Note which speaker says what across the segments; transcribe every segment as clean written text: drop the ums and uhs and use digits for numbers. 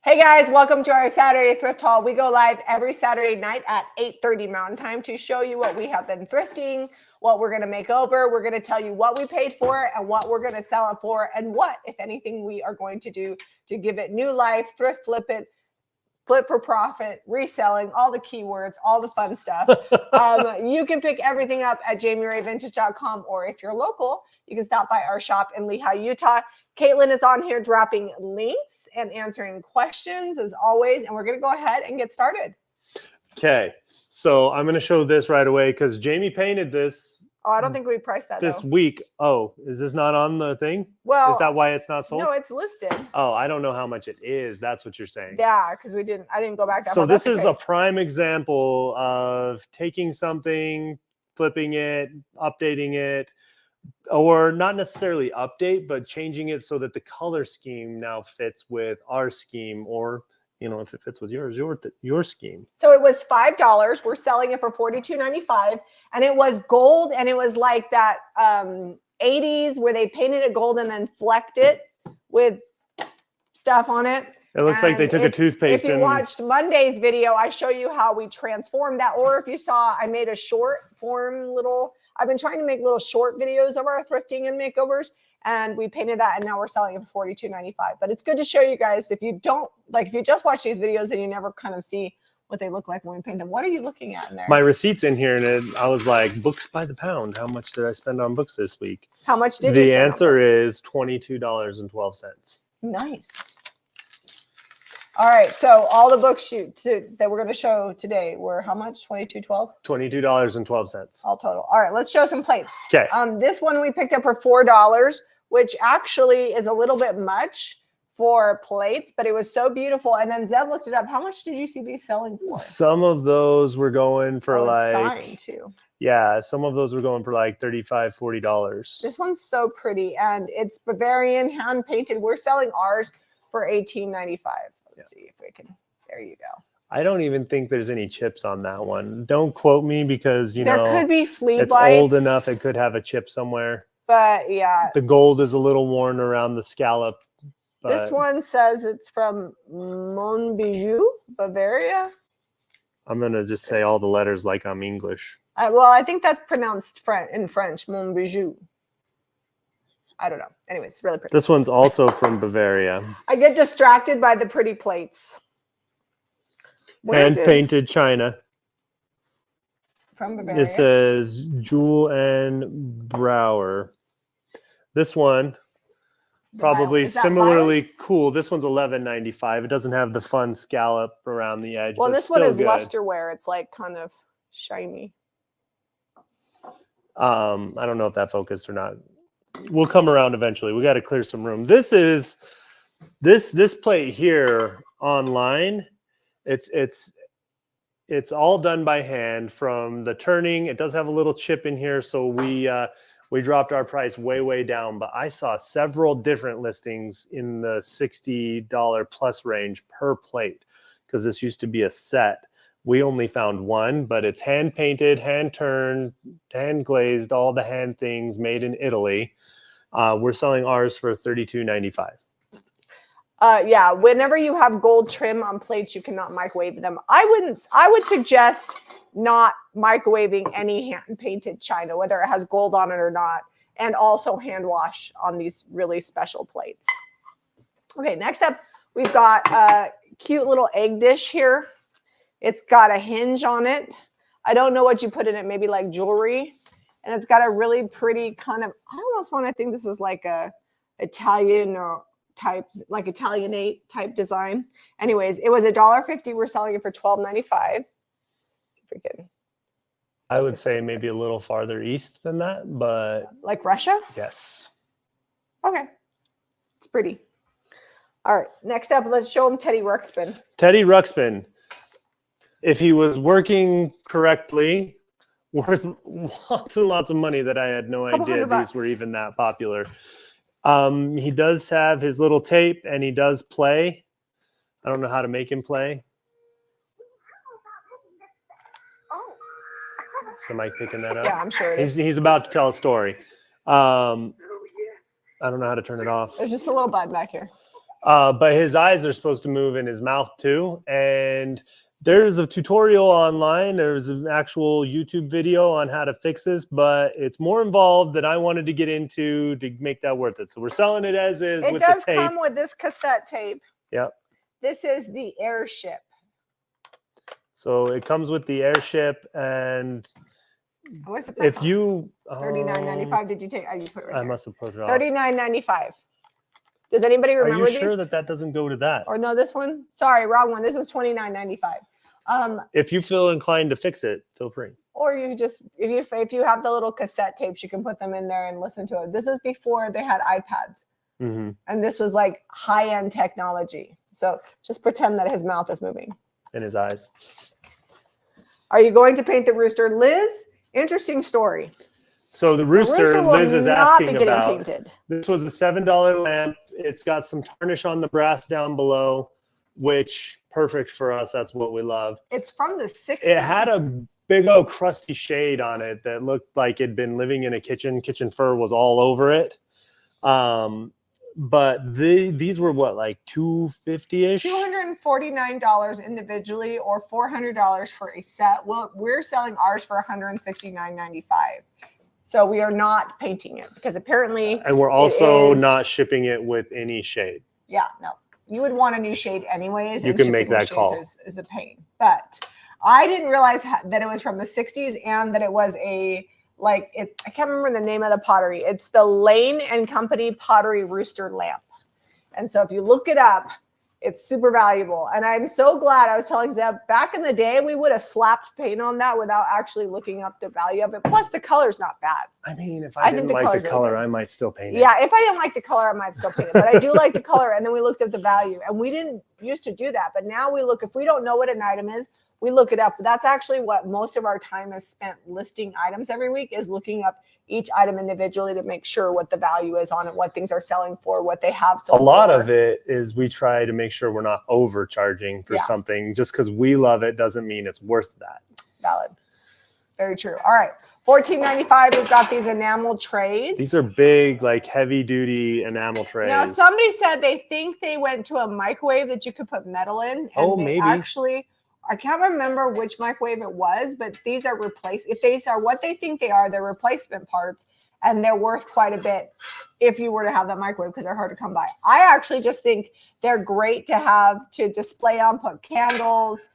Speaker 1: Hey guys, welcome to our Saturday thrift haul. We go live every Saturday night at 8:30 Mountain Time to show you what we have been thrifting, what we're going to make over. We're going to tell you what we paid for and what we're going to sell it for, and what, if anything, we are going to do to give it new life, thrift, flip it, flip for profit, reselling, all the keywords, all the fun stuff. You can pick everything up at JamieRayVintage.com, or if you're local, you can stop by our shop in Lehi, Utah. Caitlin is on here dropping links and answering questions as always, and we're going to go ahead and get started.
Speaker 2: Okay, so I'm going to show this right away because Jamie painted this.
Speaker 1: Oh, I don't think we priced that
Speaker 2: this
Speaker 1: though.
Speaker 2: week. Oh, is this not on the thing?
Speaker 1: Well,
Speaker 2: is that why it's not sold?
Speaker 1: No, it's listed.
Speaker 2: Oh, I don't know how much it is. That's what you're saying.
Speaker 1: Yeah, because I didn't go back that
Speaker 2: far. So this is
Speaker 1: okay.
Speaker 2: a prime example of taking something, flipping it, updating it, or not necessarily update, but changing it so that the color scheme now fits with our scheme, or if it fits with your scheme.
Speaker 1: So it was $5. We're selling it for $42.95, and it was gold, and it was like that 80s where they painted it gold and then flecked it with stuff on it.
Speaker 2: It looks like they took a toothpaste.
Speaker 1: If you watched Monday's video, I show you how we transformed that. Or if you saw, I made a short form I've been trying to make little short videos of our thrifting and makeovers, and we painted that, and now we're selling it for $42.95. But it's good to show you guys, if you just watch these videos and you never kind of see what they look like when we paint them. What are you looking at in there?
Speaker 2: My receipt's in here, and I was like, books by the pound. How much did I spend on books this week?
Speaker 1: How much did you spend
Speaker 2: on books? The answer is $22.12.
Speaker 1: Nice. All right, so all the books that we're going to show today were how much? $22.12?
Speaker 2: $22.12.
Speaker 1: All total. All right, let's show some plates.
Speaker 2: Okay.
Speaker 1: This one we picked up for $4, which actually is a little bit much for plates, but it was so beautiful. And then Zeb looked it up. How much did you see these selling for?
Speaker 2: Some of those were going for
Speaker 1: signed too.
Speaker 2: Yeah, some of those were going for like $35, $40.
Speaker 1: This one's so pretty, and it's Bavarian, hand painted. We're selling ours for $18.95. Let's see if we can. There you go.
Speaker 2: I don't even think there's any chips on that one. Don't quote me, because
Speaker 1: there could be flea
Speaker 2: it's
Speaker 1: bites.
Speaker 2: Old enough it could have a chip somewhere.
Speaker 1: But yeah,
Speaker 2: the gold is a little worn around the scallop.
Speaker 1: This one says it's from Monbijou, Bavaria.
Speaker 2: I'm gonna just say all the letters like I'm English.
Speaker 1: Well, I think that's pronounced in French, Monbijou. I don't know. Anyways, it's really pretty.
Speaker 2: This one's also from Bavaria.
Speaker 1: I get distracted by the pretty plates.
Speaker 2: Hand painted china.
Speaker 1: From Bavaria.
Speaker 2: It says Jewel and Brower. This one probably similarly cool. This one's $11.95. It doesn't have the fun scallop around the edge.
Speaker 1: Well, this one is lusterware. It's like kind of shiny.
Speaker 2: I don't know if that focused or not. We'll come around eventually. We got to clear some room. This is this plate here online. It's all done by hand from the turning. It does have a little chip in here, so we dropped our price way down. But I saw several different listings in the $60 plus range per plate, because this used to be a set. We only found one, but it's hand painted, hand turned, hand glazed, all the hand things made in Italy. We're selling ours for $32.95.
Speaker 1: Yeah, whenever you have gold trim on plates, you cannot microwave them. I would suggest not microwaving any hand painted china, whether it has gold on it or not, and also hand wash on these really special plates. Okay, next up, we've got a cute little egg dish here. It's got a hinge on it. I don't know what you put in it, maybe like jewelry. And it's got a really pretty kind of, I almost want to think this is like a Italian or like Italianate type design. Anyways, it was $1.50. We're selling it for $12.95.
Speaker 2: I would say maybe a little farther east than that, but
Speaker 1: like Russia?
Speaker 2: Yes.
Speaker 1: Okay. It's pretty. All right. Next up, let's show him Teddy Ruxpin.
Speaker 2: Teddy Ruxpin. If he was working correctly, worth lots and lots of money that I had no idea these were even that popular. He does have his little tape, and he does play. I don't know how to make him play. Is the mic picking that up?
Speaker 1: Yeah, I'm sure it is.
Speaker 2: He's about to tell a story. I don't know how to turn it off.
Speaker 1: There's just a little button back here.
Speaker 2: But his eyes are supposed to move in his mouth too. And there's a tutorial online. There's an actual YouTube video on how to fix this, but it's more involved than I wanted to get into to make that worth it. So we're selling it as is with the tape.
Speaker 1: It does come with this cassette tape.
Speaker 2: Yep.
Speaker 1: This is the Airship.
Speaker 2: So it comes with the Airship, and
Speaker 1: What's the price?
Speaker 2: if you
Speaker 1: $39.95. Did you take? You put it right
Speaker 2: I
Speaker 1: there.
Speaker 2: must have put it on.
Speaker 1: $39.95. Does anybody
Speaker 2: Are
Speaker 1: remember
Speaker 2: you
Speaker 1: these?
Speaker 2: sure that doesn't go to that?
Speaker 1: Or no, this one? Sorry, wrong one. This was $29.95.
Speaker 2: If you feel inclined to fix it, feel free.
Speaker 1: Or you just if you have the little cassette tapes, you can put them in there and listen to it. This is before they had iPads, and this was like high-end technology. So just pretend that his mouth is moving.
Speaker 2: And his eyes.
Speaker 1: Are you going to paint the rooster, Liz? Interesting story.
Speaker 2: So the rooster
Speaker 1: will
Speaker 2: Liz is
Speaker 1: not be
Speaker 2: asking
Speaker 1: getting
Speaker 2: about.
Speaker 1: painted.
Speaker 2: This was a $7 lamp. It's got some tarnish on the brass down below, which perfect for us. That's what we love.
Speaker 1: It's from the 60s.
Speaker 2: It had a big old crusty shade on it that looked like it'd been living in a kitchen. Kitchen fur was all over it. But these were what, like $250-ish?
Speaker 1: $249 individually or $400 for a set. Well, we're selling ours for $169.95. So we are not painting it because apparently,
Speaker 2: and we're also not shipping it with any shade.
Speaker 1: Yeah, no. You would want a new shade anyways.
Speaker 2: You can make that call.
Speaker 1: Is a pain. But I didn't realize that it was from the 60s and that it was I can't remember the name of the pottery. It's the Lane and Company Pottery Rooster Lamp. And so if you look it up, it's super valuable. And I'm so glad. I was telling Zeb, back in the day, we would have slapped paint on that without actually looking up the value of it. Plus, the color's not bad.
Speaker 2: I mean, if I didn't like the color, I might still paint it.
Speaker 1: Yeah, if I didn't like the color, I might still paint it. But I do like the color. And then we looked at the value. And we didn't used to do that. But now we look, if we don't know what an item is, we look it up. But that's actually what most of our time is spent listing items every week, is looking up each item individually to make sure what the value is on it, what things are selling for, what they have sold.
Speaker 2: A lot of it is we try to make sure we're not overcharging for something. Just because we love it doesn't mean it's worth that.
Speaker 1: Valid. Very true. All right. $14.95. We've got these enamel trays.
Speaker 2: These are big, like heavy duty enamel trays.
Speaker 1: Now, somebody said they think they went to a microwave that you could put metal in. And
Speaker 2: maybe.
Speaker 1: Actually, I can't remember which microwave it was, but these are replaced. If these are what they think they are, they're replacement parts, and they're worth quite a bit if you were to have that microwave because they're hard to come by. I actually just think they're great to have to display on, put candles.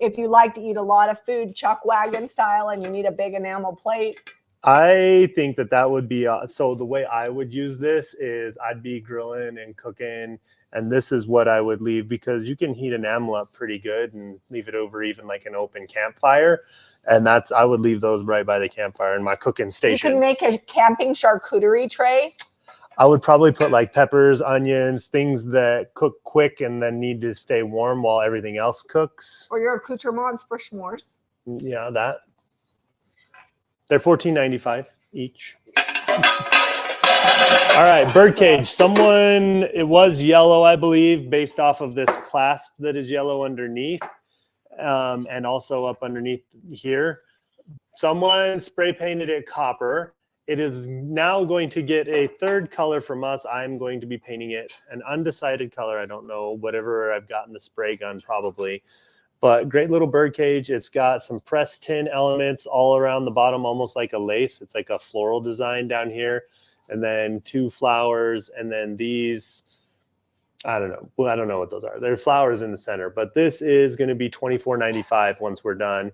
Speaker 1: If you like to eat a lot of food, chuck wagon style, and you need a big enamel plate.
Speaker 2: I think that would be, so the way I would use this is I'd be grilling and cooking, and this is what I would leave, because you can heat enamel up pretty good and leave it over even like an open campfire. And I would leave those right by the campfire in my cooking station.
Speaker 1: You can make a camping charcuterie tray.
Speaker 2: I would probably put like peppers, onions, things that cook quick and then need to stay warm while everything else cooks.
Speaker 1: Or your accoutrements for s'mores.
Speaker 2: Yeah, that. They're $14.95 each. All right, birdcage. It was yellow, I believe, based off of this clasp that is yellow underneath, and also up underneath here. Someone spray painted it copper. It is now going to get a third color from us. I'm going to be painting it an undecided color. I don't know, whatever I've got in the spray gun probably. But great little birdcage. It's got some pressed tin elements all around the bottom, almost like a lace. It's like a floral design down here. And then 2 flowers. And then these, I don't know. Well, I don't know what those are. There are flowers in the center. But this is going to be $24.95 once we're done.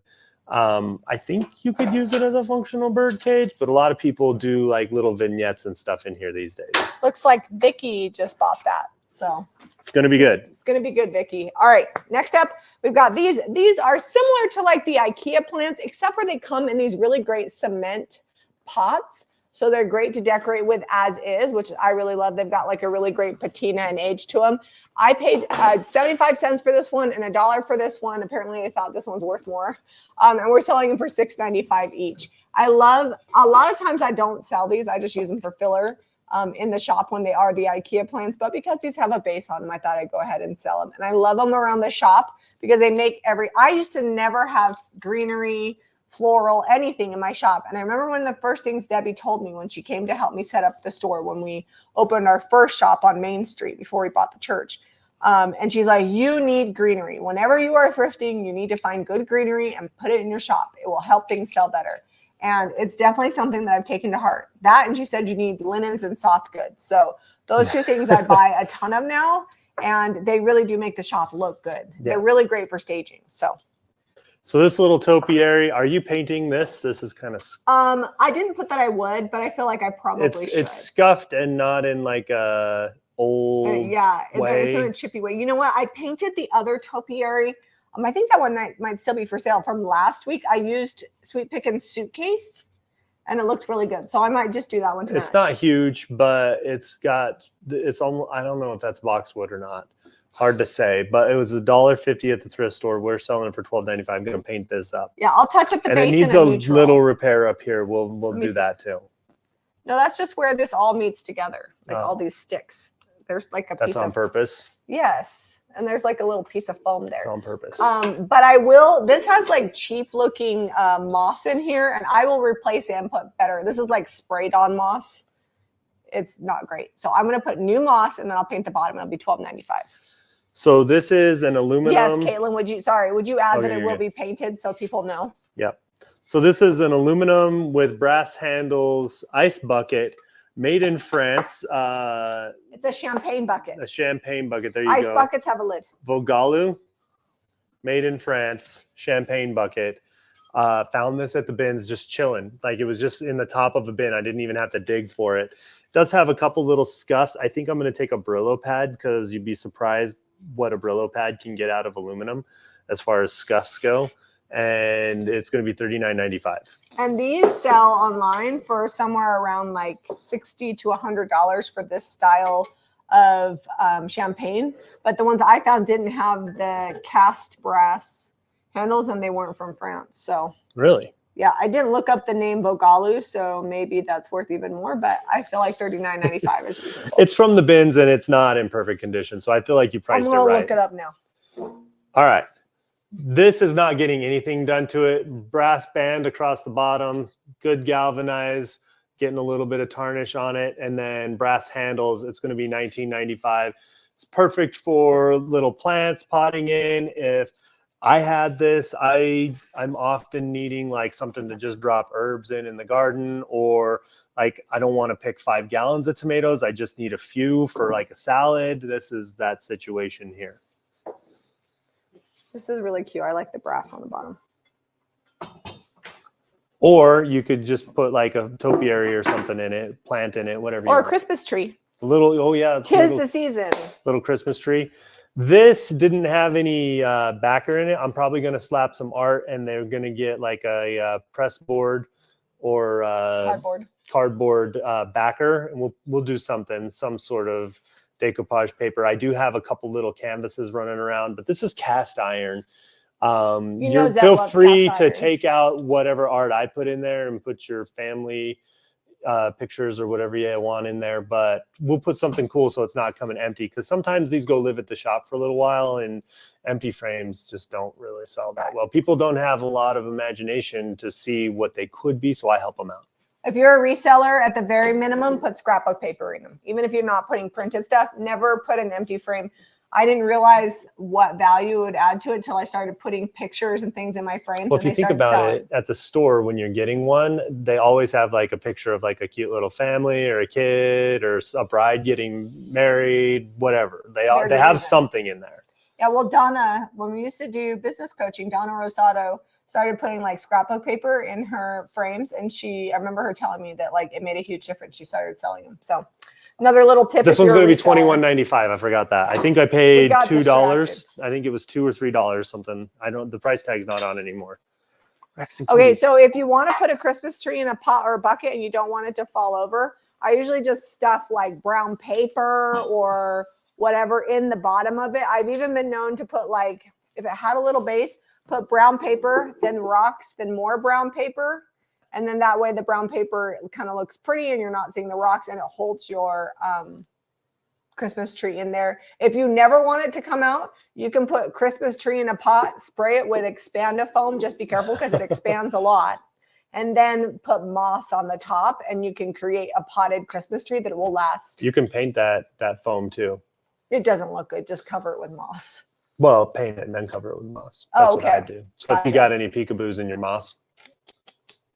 Speaker 2: I think you could use it as a functional bird cage, but a lot of people do like little vignettes and stuff in here these days.
Speaker 1: Looks like Vicky just bought that. So
Speaker 2: it's going to be good.
Speaker 1: It's going to be good, Vicky. All right. Next up, we've got these. These are similar to like the IKEA plants, except for they come in these really great cement pots. So they're great to decorate with as is, which I really love. They've got like a really great patina and age to them. I paid 75 cents for this one and $1 for this one. Apparently, I thought this one's worth more. And we're selling them for $6.95 each. I love, a lot of times I don't sell these. I just use them for filler in the shop when they are the IKEA plants. But because these have a base on them, I thought I'd go ahead and sell them. And I love them around the shop because they make I used to never have greenery floral, anything in my shop. And I remember one of the first things Debbie told me when she came to help me set up the store when we opened our first shop on Main Street before we bought the church. And she's like, you need greenery. Whenever you are thrifting, you need to find good greenery and put it in your shop. It will help things sell better. And it's definitely something that I've taken to heart. That, and she said you need linens and soft goods. So those two things I buy a ton of now, and they really do make the shop look good. Yeah. They're really great for staging. So
Speaker 2: this little topiary, are you painting this? This is kind of...
Speaker 1: I didn't put that I would, but I feel like I probably should.
Speaker 2: It's scuffed and not in like a old way.
Speaker 1: It's in a chippy way. You know what? I painted the other topiary. I think that one might still be for sale from last week. I used Sweet Pickin's suitcase, and it looked really good. So I might just do that one to match.
Speaker 2: It's not huge, but it's almost, I don't know if that's boxwood or not. Hard to say, but it was $1.50 at the thrift store. We're selling it for $12.95. I'm going to paint this up.
Speaker 1: Yeah, I'll touch up the base.
Speaker 2: And it needs a little repair up here. We'll do that too.
Speaker 1: No, that's just where this all meets together. Like all these sticks. There's like a piece of...
Speaker 2: That's on purpose?
Speaker 1: Yes. And there's like a little piece of foam there.
Speaker 2: It's on purpose.
Speaker 1: But this has like cheap looking moss in here, and I will replace it and put better. This is like sprayed on moss. It's not great. So I'm going to put new moss, and then I'll paint the bottom. It'll be $12.95.
Speaker 2: So this is an aluminum.
Speaker 1: Yes, Caitlin, would you add that it will be painted so people know?
Speaker 2: Yep. So this is an aluminum with brass handles ice bucket made in France.
Speaker 1: It's a champagne bucket.
Speaker 2: A champagne bucket. There you go.
Speaker 1: Ice buckets have a lid.
Speaker 2: Vogalu, made in France, champagne bucket. Found this at the bins just chilling. Like it was just in the top of a bin. I didn't even have to dig for it. It does have a couple little scuffs. I think I'm going to take a Brillo pad because you'd be surprised what a Brillo pad can get out of aluminum as far as scuffs go. And it's going to be $39.95.
Speaker 1: And these sell online for somewhere around like $60 to $100 for this style of champagne. But the ones I found didn't have the cast brass handles, and they weren't from France. So
Speaker 2: really,
Speaker 1: yeah, I didn't look up the name Vogalu, so maybe that's worth even more. But I feel like $39.95 is reasonable.
Speaker 2: It's from the bins and it's not in perfect condition, so I feel like you priced it right.
Speaker 1: I'm gonna look it up now.
Speaker 2: All right. This is not getting anything done to it. Brass band across the bottom, good galvanized, getting a little bit of tarnish on it, and then brass handles. It's going to be $19.95. It's perfect for little plants potting in. If I had this, I'm often needing like something to just drop herbs in the garden, or like I don't want to pick 5 gallons of tomatoes. I just need a few for like a salad. This is that situation here.
Speaker 1: This is really cute. I like the brass on the bottom.
Speaker 2: Or you could just put like a topiary or something in it, plant in it, whatever.
Speaker 1: Or a Christmas tree.
Speaker 2: A little, oh yeah.
Speaker 1: 'Tis the season.
Speaker 2: Little Christmas tree. This didn't have any backer in it. I'm probably going to slap some art, and they're going to get like a press board or cardboard backer, and we'll do something, some sort of decoupage paper. I do have a couple little canvases running around, but this is cast iron. You feel free to take out whatever art I put in there and put your family pictures or whatever you want in there, but we'll put something cool so it's not coming empty, because sometimes these go live at the shop for a little while and empty frames just don't really sell that well. People don't have a lot of imagination to see what they could be, so I help them out.
Speaker 1: If you're a reseller, at the very minimum, put scrapbook paper in them. Even if you're not putting printed stuff, never put an empty frame. I didn't realize what value it would add to it until I started putting pictures and things in my frames.
Speaker 2: Well, if you think about it, at the store, when you're getting one, they always have like a picture of like a cute little family or a kid or a bride getting married, whatever. They have something in there.
Speaker 1: Yeah, well, Donna, when we used to do business coaching, Donna Rosado started putting like scrapbook paper in her frames, and I remember her telling me that like it made a huge difference. She started selling them. So another little tip.
Speaker 2: This one's going to be $21.95. I forgot that. I think I paid $2. I think it was $2 or $3 something. The price tag's not on anymore.
Speaker 1: Okay, so if you want to put a Christmas tree in a pot or a bucket and you don't want it to fall over, I usually just stuff like brown paper or whatever in the bottom of it. I've even been known to put like, if it had a little base, put brown paper, then rocks, then more brown paper. And then that way the brown paper kind of looks pretty and you're not seeing the rocks, and it holds your Christmas tree in there. If you never want it to come out, you can put Christmas tree in a pot, spray it with Expandifoam. Just be careful because it expands a lot. And then put moss on the top, and you can create a potted Christmas tree that will last.
Speaker 2: You can paint that foam too.
Speaker 1: It doesn't look good. Just cover it with moss.
Speaker 2: Well, paint it and then cover it with moss. That's
Speaker 1: okay.
Speaker 2: what I do. So if you got any peekaboos in your moss.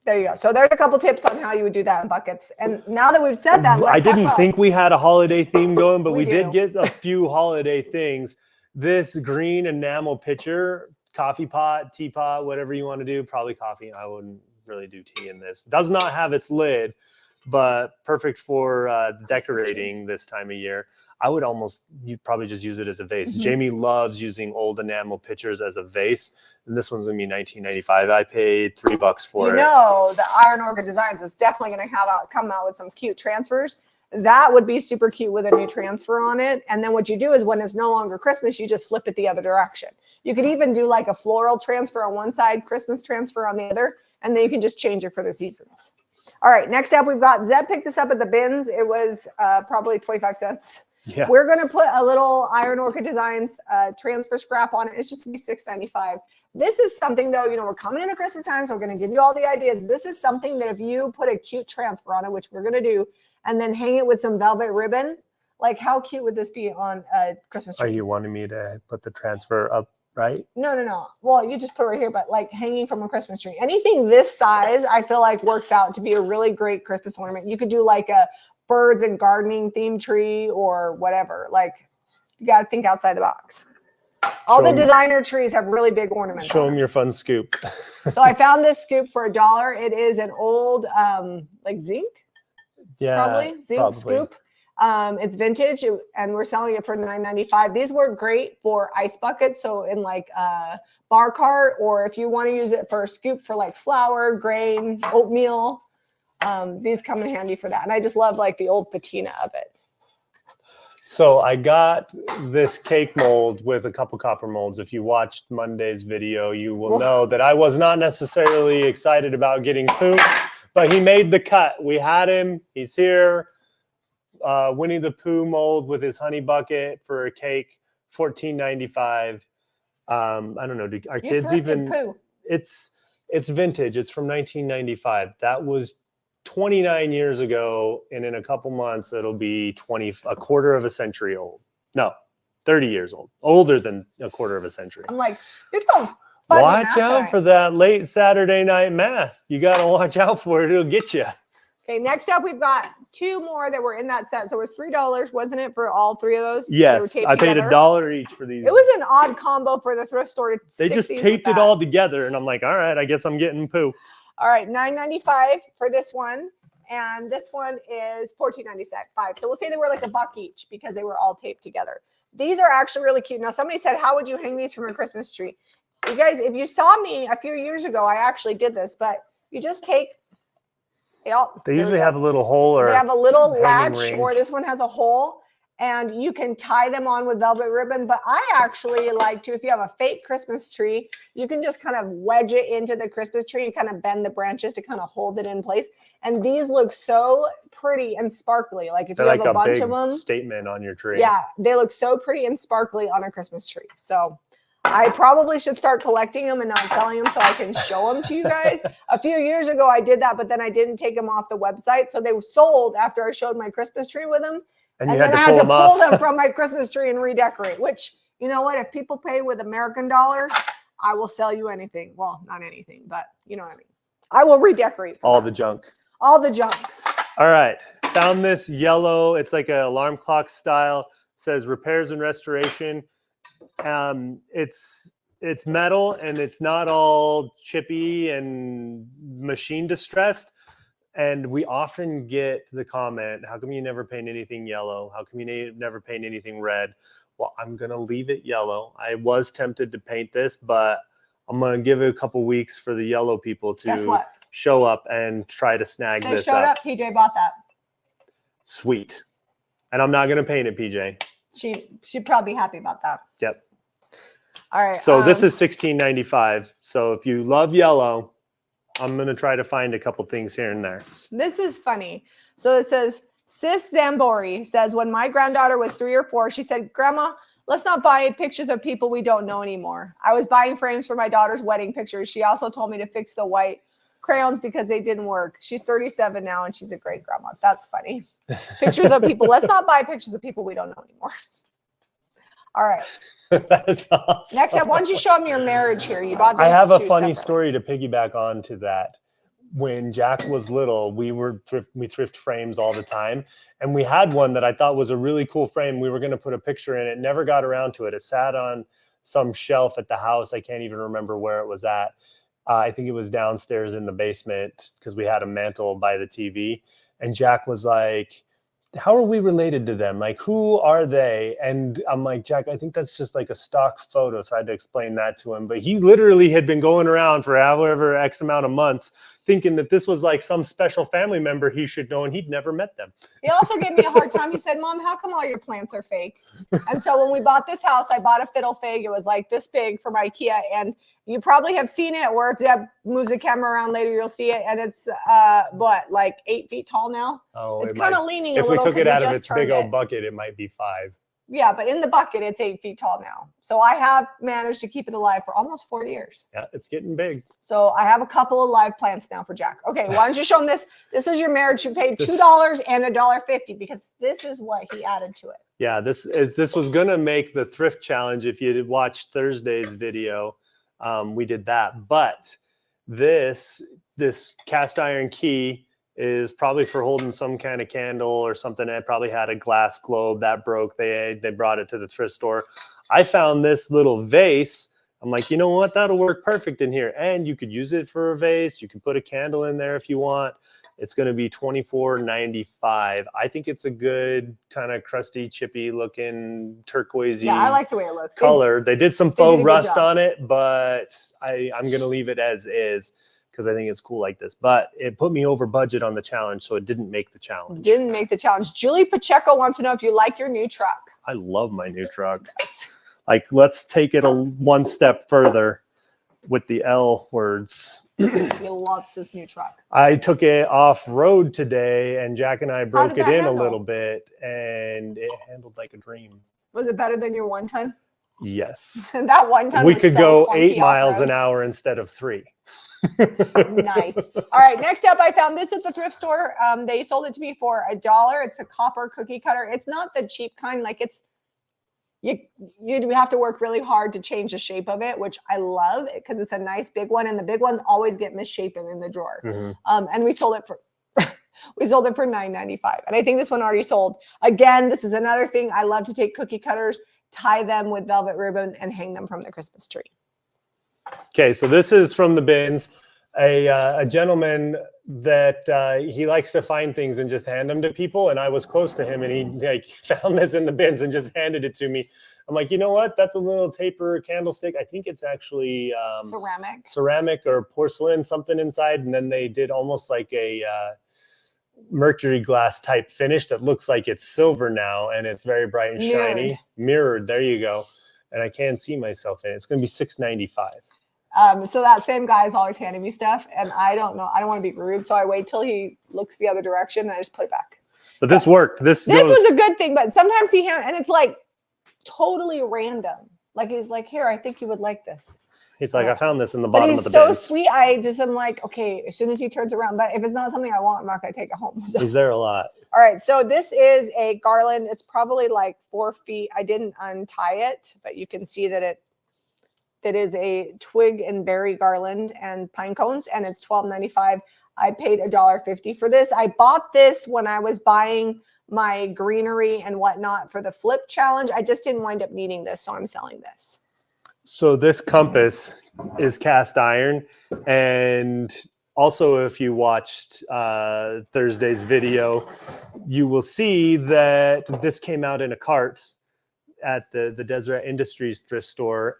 Speaker 1: There you go. So there's a couple tips on how you would do that in buckets. And now that we've said that,
Speaker 2: I didn't think we had a holiday theme going, but we did get a few holiday things. This green enamel pitcher, coffee pot, teapot, whatever you want to do, probably coffee. I wouldn't really do tea in this. Does not have its lid, but perfect for decorating this time of year. I would you'd probably just use it as a vase.
Speaker 1: Mm-hmm.
Speaker 2: Jamie loves using old enamel pitchers as a vase, and this one's gonna be $19.95. I paid $3 for it.
Speaker 1: You know, the Iron Orchid Designs is definitely gonna come out with some cute transfers. That would be super cute with a new transfer on it. And then what you do is when it's no longer Christmas, you just flip it the other direction. You could even do like a floral transfer on one side, Christmas transfer on the other, and then you can just change it for the seasons. All right, next up, we've got Zeb picked this up at the bins. It was probably 25 cents.
Speaker 2: Yeah.
Speaker 1: We're going to put a little Iron Orchid Designs transfer scrap on it. It's just going to be $6.95. This is something, though, you know, we're coming into Christmas time, so we're going to give you all the ideas. This is something that if you put a cute transfer on it, which we're going to do, and then hang it with some velvet ribbon, like how cute would this be on a Christmas tree?
Speaker 2: Are you wanting me to put the transfer up right?
Speaker 1: No. Well, you just put it right here, but like hanging from a Christmas tree. Anything this size, I feel like works out to be a really great Christmas ornament. You could do like a birds and gardening theme tree or whatever. Like you got to think outside the box. All the designer trees have really big ornaments.
Speaker 2: Show them your fun scoop.
Speaker 1: So I found this scoop for $1. It is an old like zinc.
Speaker 2: Yeah,
Speaker 1: probably zinc scoop. It's vintage and we're selling it for $9.95. These work great for ice buckets. So in like a bar cart, or if you want to use it for a scoop for like flour, grain, oatmeal, these come in handy for that. And I just love like the old patina of it.
Speaker 2: So I got this cake mold with a couple copper molds. If you watched Monday's video, you will know that I was not necessarily excited about getting Pooh, but he made the cut. We had him. He's here. Winnie the Pooh mold with his honey bucket for a cake, $14.95. I don't know. Do our kids even?
Speaker 1: Pooh.
Speaker 2: It's vintage. It's from 1995. That was 29 years ago, and in a couple months it'll be a quarter of a century old. No, 30 years old. Older than a quarter of a century.
Speaker 1: I'm like, you're doing
Speaker 2: watch out for that late Saturday night math. You got to watch out for it. It'll get you.
Speaker 1: Okay, next up we've got two more that were in that set. So it was $3, wasn't it, for all three of those?
Speaker 2: Yes, I paid $1 each for these.
Speaker 1: It was an odd combo for the thrift store to
Speaker 2: They just taped it all together, and I'm like, all right, I guess I'm getting Pooh.
Speaker 1: All right, $9.95 for this one, and this one is $14.95. So we'll say they were like $1 each because they were all taped together. These are actually really cute. Now, somebody said, how would you hang these from a Christmas tree? You guys, if you saw me a few years ago, I actually did this, but you just take...
Speaker 2: They usually have a little hole, or
Speaker 1: they have a little latch,
Speaker 2: ring.
Speaker 1: or this one has a hole, and you can tie them on with velvet ribbon. But I actually like to, if you have a fake Christmas tree, you can just kind of wedge it into the Christmas tree and kind of bend the branches to kind of hold it in place. And these look so pretty and sparkly. Like if you have a bunch of them,
Speaker 2: statement on your tree.
Speaker 1: Yeah, they look so pretty and sparkly on a Christmas tree. So I probably should start collecting them and not selling them so I can show them to you guys. A few years ago, I did that, but then I didn't take them off the website. So they were sold after I showed my Christmas tree with them. And then I had to pull them from my Christmas tree and redecorate, which, you know what? If people pay with American dollars, I will sell you anything. Well, not anything, but you know what I mean. I will redecorate.
Speaker 2: All the junk.
Speaker 1: All the junk.
Speaker 2: All right. Found this yellow. It's like an alarm clock style. It says repairs and restoration. It's metal, and it's not all chippy and machine distressed. And we often get the comment, how come you never paint anything yellow? How come you never paint anything red? Well, I'm going to leave it yellow. I was tempted to paint this, but I'm going to give it a couple weeks for the yellow people to show up and try to snag this up.
Speaker 1: They showed up. PJ bought that.
Speaker 2: Sweet. And I'm not going to paint it, PJ.
Speaker 1: She'd probably be happy about that.
Speaker 2: Yep.
Speaker 1: All right.
Speaker 2: So this is $16.95. So if you love yellow, I'm going to try to find a couple things here and there.
Speaker 1: This is funny. So it says Sis Zambori says, when my granddaughter was 3 or 4, she said, Grandma, let's not buy pictures of people we don't know anymore. I was buying frames for my daughter's wedding pictures. She also told me to fix the white crayons because they didn't work. She's 37 now and she's a great grandma. That's funny. Pictures of people. Let's not buy pictures of people we don't know anymore. All right.
Speaker 2: That is awesome.
Speaker 1: Next up, why don't you show them your marriage here? You bought.
Speaker 2: I have a
Speaker 1: two
Speaker 2: funny
Speaker 1: separate.
Speaker 2: story to piggyback on to that. When Jack was little, we thrift frames all the time, and we had one that I thought was a really cool frame. We were going to put a picture in it, never got around to it. It sat on some shelf at the house. I can't even remember where it was at. I think it was downstairs in the basement because we had a mantle by the TV. And Jack was like, how are we related to them? Like, who are they? And I'm like, Jack, I think that's just like a stock photo. So I had to explain that to him. But he literally had been going around for however X amount of months thinking that this was like some special family member he should know, and he'd never met them.
Speaker 1: He also gave me a hard time. He said, Mom, how come all your plants are fake? And so when we bought this house, I bought a fiddle fig. It was like this big from IKEA. And you probably have seen it, where if Deb moves the camera around later, you'll see it. And it's what, like 8 feet tall now?
Speaker 2: Oh,
Speaker 1: it's kind of leaning a
Speaker 2: little. If we took it out of its big old bucket, it might be 5.
Speaker 1: Yeah, but in the bucket, it's 8 feet tall now. So I have managed to keep it alive for almost 4 years.
Speaker 2: Yeah, it's getting big.
Speaker 1: So I have a couple of live plants now for Jack. Okay, why don't you show him this? This is your marriage. You paid $2 and $1.50 because this is what he added to it.
Speaker 2: Yeah, this was gonna make the thrift challenge. If you did watch Thursday's video, we did that. But this cast iron key is probably for holding some kind of candle or something. It probably had a glass globe that broke. They brought it to the thrift store. I found this little vase. I'm like, you know what? That'll work perfect in here. And you could use it for a vase. You can put a candle in there if you want. It's going to be $24.95. I think it's a good kind of crusty, chippy looking turquoisey.
Speaker 1: Yeah, I like the way it looks.
Speaker 2: Color. They did some faux rust on it, but I'm going to leave it as is, because I think it's cool like this. But it put me over budget on the challenge, so it didn't make the challenge.
Speaker 1: Didn't make the challenge. Julie Pacheco wants to know if you like your new truck.
Speaker 2: I love my new truck. Like, let's take it one step further with the L words.
Speaker 1: He loves this new truck.
Speaker 2: I took it off-road today, and Jack and I broke it in
Speaker 1: handle?
Speaker 2: a little bit, and it handled like a dream.
Speaker 1: Was it better than your 1 ton?
Speaker 2: Yes.
Speaker 1: That 1 ton
Speaker 2: we
Speaker 1: was
Speaker 2: could
Speaker 1: so
Speaker 2: go
Speaker 1: clunky
Speaker 2: 8 miles
Speaker 1: off-road.
Speaker 2: an hour instead of 3.
Speaker 1: Nice. All right, next up, I found this at the thrift store. They sold it to me for $1. It's a copper cookie cutter. It's not the cheap kind. Like, it's you have to work really hard to change the shape of it, which I love because it's a nice big one, and the big ones always get misshapen in the drawer.
Speaker 2: Mm-hmm.
Speaker 1: And we sold it for $9.95, and I think this one already sold. Again, this is another thing. I love to take cookie cutters, tie them with velvet ribbon, and hang them from the Christmas tree.
Speaker 2: Okay, so this is from the bins. A gentleman that he likes to find things and just hand them to people, and I was close to him, and he like found this in the bins and just handed it to me. I'm like, you know what? That's a little taper candlestick. I think it's actually ceramic or porcelain, something inside, and then they did almost like a mercury glass type finish that looks like it's silver now, and it's very bright and shiny. Mirrored. There you go. And I can see myself in it. It's going to be $6.95.
Speaker 1: So that same guy is always handing me stuff, and I don't know. I don't want to be rude, so I wait till he looks the other direction, and I just put it back.
Speaker 2: But this worked. This
Speaker 1: was a good thing, but sometimes and it's like totally random. Like, he's like, here, I think you would like this.
Speaker 2: He's like, I found this in the bottom of the bin.
Speaker 1: But he's so sweet. I'm like, okay, as soon as he turns around, but if it's not something I want, I'm not going to take it home. So.
Speaker 2: Is there a lot?
Speaker 1: All right, so this is a garland. It's probably like 4 feet. I didn't untie it, but you can see that it is a twig and berry garland and pine cones, and it's $12.95. I paid $1.50 for this. I bought this when I was buying my greenery and whatnot for the flip challenge. I just didn't wind up needing this, so I'm selling this.
Speaker 2: So this compass is cast iron, and also if you watched Thursday's video, you will see that this came out in a cart at the Deseret Industries thrift store,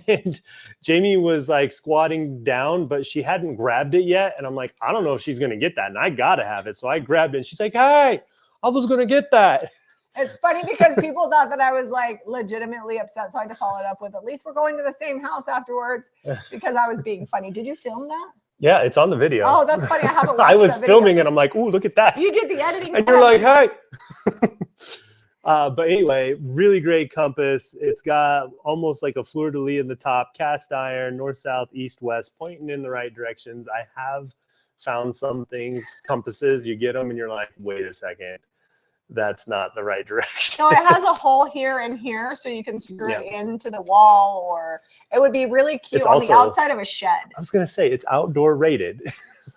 Speaker 2: and Jamie was like squatting down, but she hadn't grabbed it yet, and I'm like, I don't know if she's gonna get that, and I gotta have it, so I grabbed it, and she's like, hey, I was gonna get that.
Speaker 1: It's funny because people thought that I was like legitimately upset, so I had to follow it up with, at least we're going to the same house afterwards, because I was being funny. Did you film that?
Speaker 2: Yeah, it's on the video.
Speaker 1: Oh, that's funny. I haven't watched
Speaker 2: I was
Speaker 1: that video.
Speaker 2: filming and I'm like, ooh, look at that.
Speaker 1: You did the editing.
Speaker 2: And you're like, hey. But anyway, really great compass. It's got almost like a fleur-de-lis in the top, cast iron, north, south, east, west, pointing in the right directions. I have found some things, compasses, you get them and you're like, wait a second, that's not the right direction.
Speaker 1: No, it has a hole here and here, so you can screw it into the wall, or it would be really cute on the outside of a shed.
Speaker 2: I was going to say, it's outdoor rated.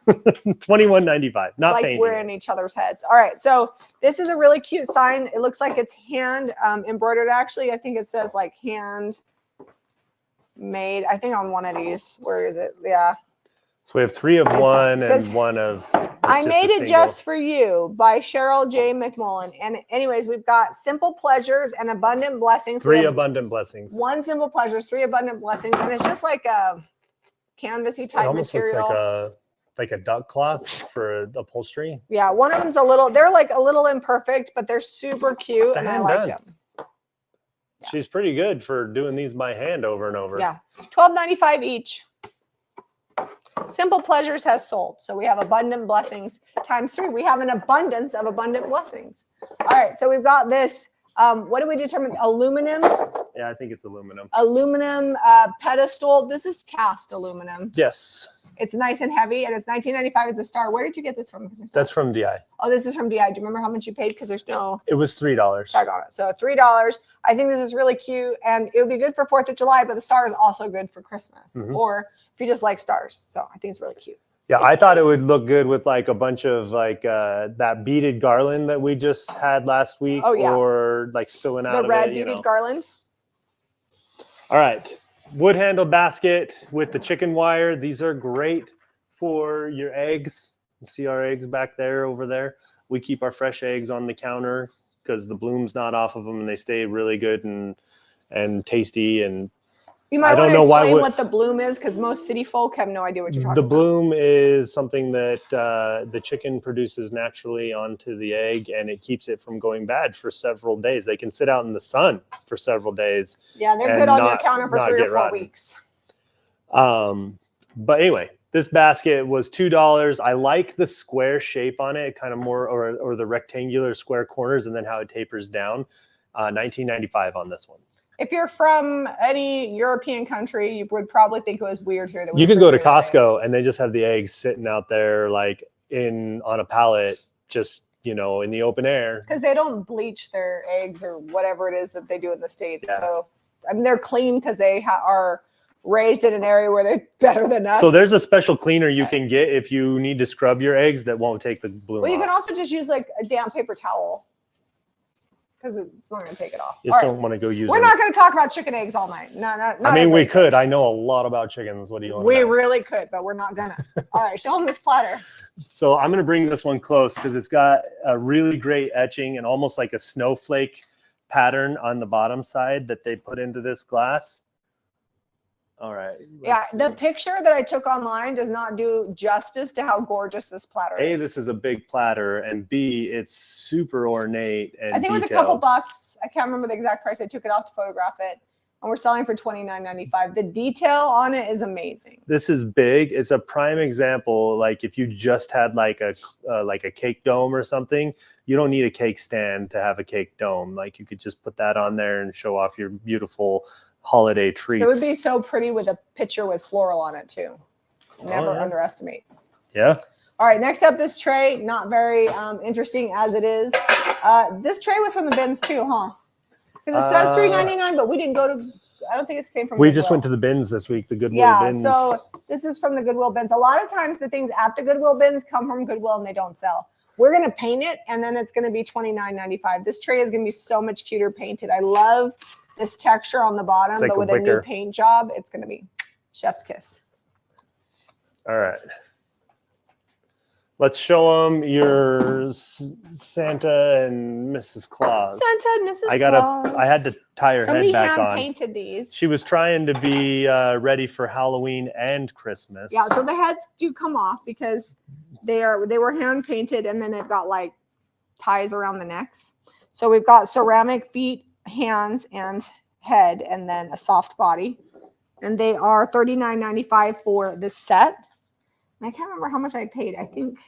Speaker 2: $21.95. Not
Speaker 1: like
Speaker 2: painted.
Speaker 1: we're in each other's heads. All right, so this is a really cute sign. It looks like it's hand embroidered. Actually, I think it says like hand made. I think on one of these. Where is it? Yeah.
Speaker 2: So we have 3 of one and one of.
Speaker 1: I made it just for you by Cheryl J. McMullen. And anyways, we've got simple pleasures and abundant blessings.
Speaker 2: 3 abundant blessings.
Speaker 1: 1 simple pleasures, 3 abundant blessings, and it's just like a canvasy type
Speaker 2: it almost
Speaker 1: material.
Speaker 2: Looks like a duck cloth for upholstery.
Speaker 1: Yeah, one of them's a little. They're like a little imperfect, but they're super cute, and I liked them. Yeah.
Speaker 2: She's pretty good for doing these by hand over and over.
Speaker 1: Yeah, $12.95 each. Simple Pleasures has sold. So we have abundant blessings times 3. We have an abundance of abundant blessings. All right. So we've got this. What do we determine? Aluminum.
Speaker 2: Yeah, I think it's aluminum.
Speaker 1: Aluminum pedestal. This is cast aluminum.
Speaker 2: Yes.
Speaker 1: It's nice and heavy, and it's $19.95. It's a star. Where did you get this from?
Speaker 2: That's from DI.
Speaker 1: Oh, this is from DI. Do you remember how much you paid? Because there's no.
Speaker 2: It was $3.
Speaker 1: I got it. So $3. I think this is really cute, and it would be good for 4th of July, but the star is also good for Christmas, or if you just like stars. So I think it's really cute.
Speaker 2: Yeah, I thought it would look good with like a bunch of like that beaded garland that we just had last week, or like spilling out
Speaker 1: the
Speaker 2: of
Speaker 1: red
Speaker 2: it,
Speaker 1: beaded garland.
Speaker 2: All right, wood handle basket with the chicken wire. These are great for your eggs. You see our eggs back there, over there. We keep our fresh eggs on the counter because the bloom's not off of them, and they stay really good and tasty. And
Speaker 1: you might want to explain what the bloom is, because most city folk have no idea what you're talking about.
Speaker 2: The bloom is something that the chicken produces naturally onto the egg, and it keeps it from going bad for several days. They can sit out in the sun for several days.
Speaker 1: Yeah, they're good on your counter for 3 or 4 weeks.
Speaker 2: But anyway, this basket was $2. I like the square shape on it, kind of more, or the rectangular square corners, and then how it tapers down. $19.95 on this one.
Speaker 1: If you're from any European country, you would probably think it was weird here. That
Speaker 2: you could go to Costco and they just have the eggs sitting out there like on a pallet, just, in the open air.
Speaker 1: Because they don't bleach their eggs or whatever it is that they do in the States. Yeah. So, I mean, they're clean because they are raised in an area where they're better than us.
Speaker 2: So there's a special cleaner you can get if you need to scrub your eggs that won't take the bloom
Speaker 1: Well, you
Speaker 2: off.
Speaker 1: can also just use like a damp paper towel, because it's not going to take it off.
Speaker 2: You just don't want to go use
Speaker 1: We're not going to talk about chicken eggs all night. No.
Speaker 2: I mean, we could. I know a lot about chickens. What do you want?
Speaker 1: We really could, but we're not going to. All right, show them this platter.
Speaker 2: So I'm going to bring this one close because it's got a really great etching and almost like a snowflake pattern on the bottom side that they put into this glass. All right.
Speaker 1: Yeah, the picture that I took online does not do justice to how gorgeous this platter is.
Speaker 2: A, this is a big platter, and B, it's super ornate and
Speaker 1: I think it was a couple bucks. I can't remember the exact price. I took it off to photograph it, and we're selling for $29.95. The detail on it is amazing.
Speaker 2: This is big. It's a prime example. Like if you just had like a cake dome or something, you don't need a cake stand to have a cake dome. Like you could just put that on there and show off your beautiful holiday treats.
Speaker 1: It would be so pretty with a picture with floral on it too. Never underestimate.
Speaker 2: Yeah.
Speaker 1: All right, next up, this tray, not very interesting as it is. This tray was from the bins too, huh? Because it says $3.99, but we didn't go to, I don't think it came from
Speaker 2: We
Speaker 1: Goodwill.
Speaker 2: just went to the bins this week, the Goodwill bins.
Speaker 1: Yeah, so this is from the Goodwill bins. A lot of times the things at the Goodwill bins come from Goodwill and they don't sell. We're going to paint it, and then it's going to be $29.95. This tray is going to be so much cuter painted. I love this texture on the bottom, but with a new paint job, it's going to be chef's kiss.
Speaker 2: All right. Let's show them your Santa and Mrs. Claus.
Speaker 1: Santa and Mrs. Claus.
Speaker 2: I had to tie her head back on.
Speaker 1: Somebody hand-painted these.
Speaker 2: She was trying to be ready for Halloween and Christmas.
Speaker 1: Yeah, so the heads do come off because they were hand-painted, and then they've got like ties around the necks. So we've got ceramic feet, hands, and head, and then a soft body. And they are $39.95 for this set. I can't remember how much I paid. I think.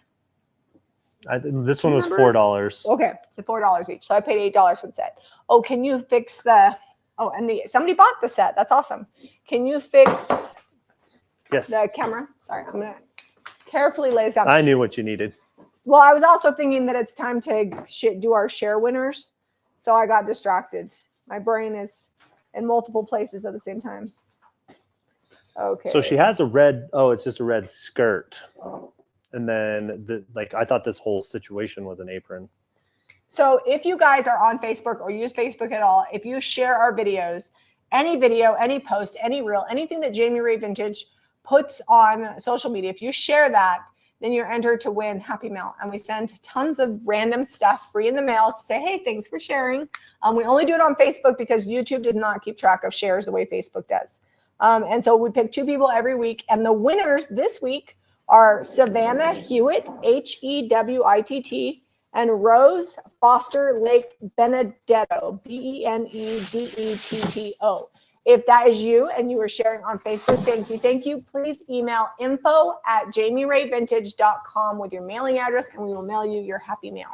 Speaker 2: This one was $4.
Speaker 1: Okay, so $4 each. So I paid $8 for the set. Oh, can you fix the? Oh, and somebody bought the set. That's awesome. Can you fix?
Speaker 2: Yes.
Speaker 1: The camera. Sorry, I'm gonna carefully lay this down.
Speaker 2: I knew what you needed.
Speaker 1: Well, I was also thinking that it's time to do our share winners, so I got distracted. My brain is in multiple places at the same time. Okay.
Speaker 2: So she has a red. Oh, it's just a red skirt, and then I thought this whole situation was an apron.
Speaker 1: So if you guys are on Facebook or use Facebook at all, if you share our videos, any video, any post, any reel, anything that Jamie Ray Vintage puts on social media, if you share that, then you're entered to win Happy Mail. And we send tons of random stuff free in the mail to say, hey, thanks for sharing. We only do it on Facebook because YouTube does not keep track of shares the way Facebook does. And so we pick 2 people every week. And the winners this week are Savannah Hewitt, Hewitt, and Rose Foster Lake Benedetto, Benedetto. If that is you and you are sharing on Facebook, thank you. Please email info@jamierayvintage.com with your mailing address, and we will mail you your Happy Mail.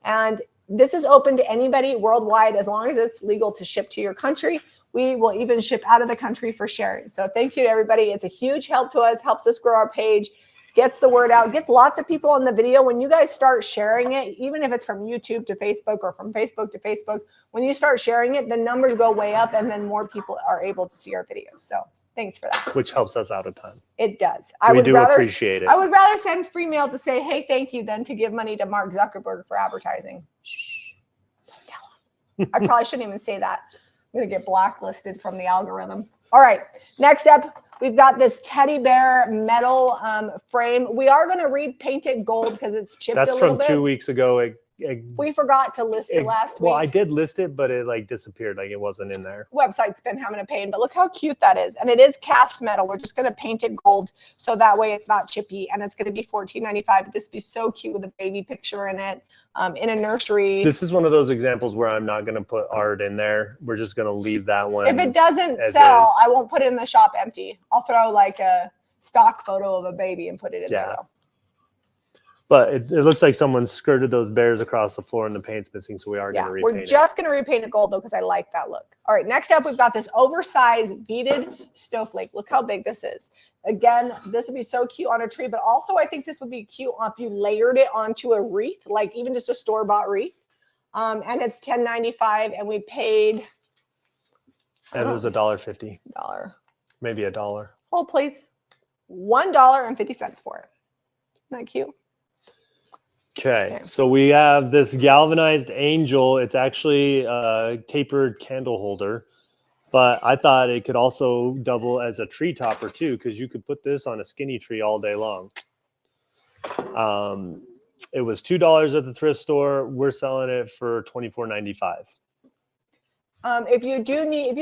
Speaker 1: And this is open to anybody worldwide as long as it's legal to ship to your country. We will even ship out of the country for sharing. So thank you to everybody. It's a huge help to us, helps us grow our page, gets the word out, gets lots of people on the video. When you guys start sharing it, even if it's from YouTube to Facebook or from Facebook to Facebook, when you start sharing it, the numbers go way up and then more people are able to see our videos. So thanks for that.
Speaker 2: Which helps us out a ton.
Speaker 1: It does.
Speaker 2: We do appreciate it.
Speaker 1: I would rather send free mail to say, hey, thank you, than to give money to Mark Zuckerberg for advertising. Shh, don't tell him. I probably shouldn't even say that. I'm going to get blacklisted from the algorithm. All right, next up, we've got this teddy bear metal frame. We are going to repaint it gold because it's chipped a little bit.
Speaker 2: That's from 2 weeks ago.
Speaker 1: We forgot to list it last week.
Speaker 2: Well, I did list it, but it disappeared. It wasn't in there.
Speaker 1: Website's been having a pain, but look how cute that is. And it is cast metal. We're just going to paint it gold so that way it's not chippy. And it's going to be $14.95. This would be so cute with a baby picture in it, in a nursery. This is
Speaker 2: one of those examples where I'm not going to put art in there. We're just going to leave that one.
Speaker 1: If it doesn't sell, I won't put it in the shop empty. I'll throw a stock photo of a baby and put it in there.
Speaker 2: But it looks like someone skirted those bears across the floor and the paint's missing, so we are going to repaint it.
Speaker 1: We're just going to repaint it gold, though, because I like that look. All right, next up, we've got this oversized beaded snowflake. Look how big this is. Again, this would be so cute on a tree, but also I think this would be cute if you layered it onto a wreath, like even just a store-bought wreath. And it's $10.95, and we paid...
Speaker 2: And it was $1.50. Maybe $1.
Speaker 1: Hold, please. $1.50 for it. Isn't that cute?
Speaker 2: Okay, so we have this galvanized angel. It's actually a tapered candle holder, but I thought it could also double as a tree topper too, because you could put this on a skinny tree all day long. It was $2 at the thrift store. We're selling it for $24.95.
Speaker 1: If you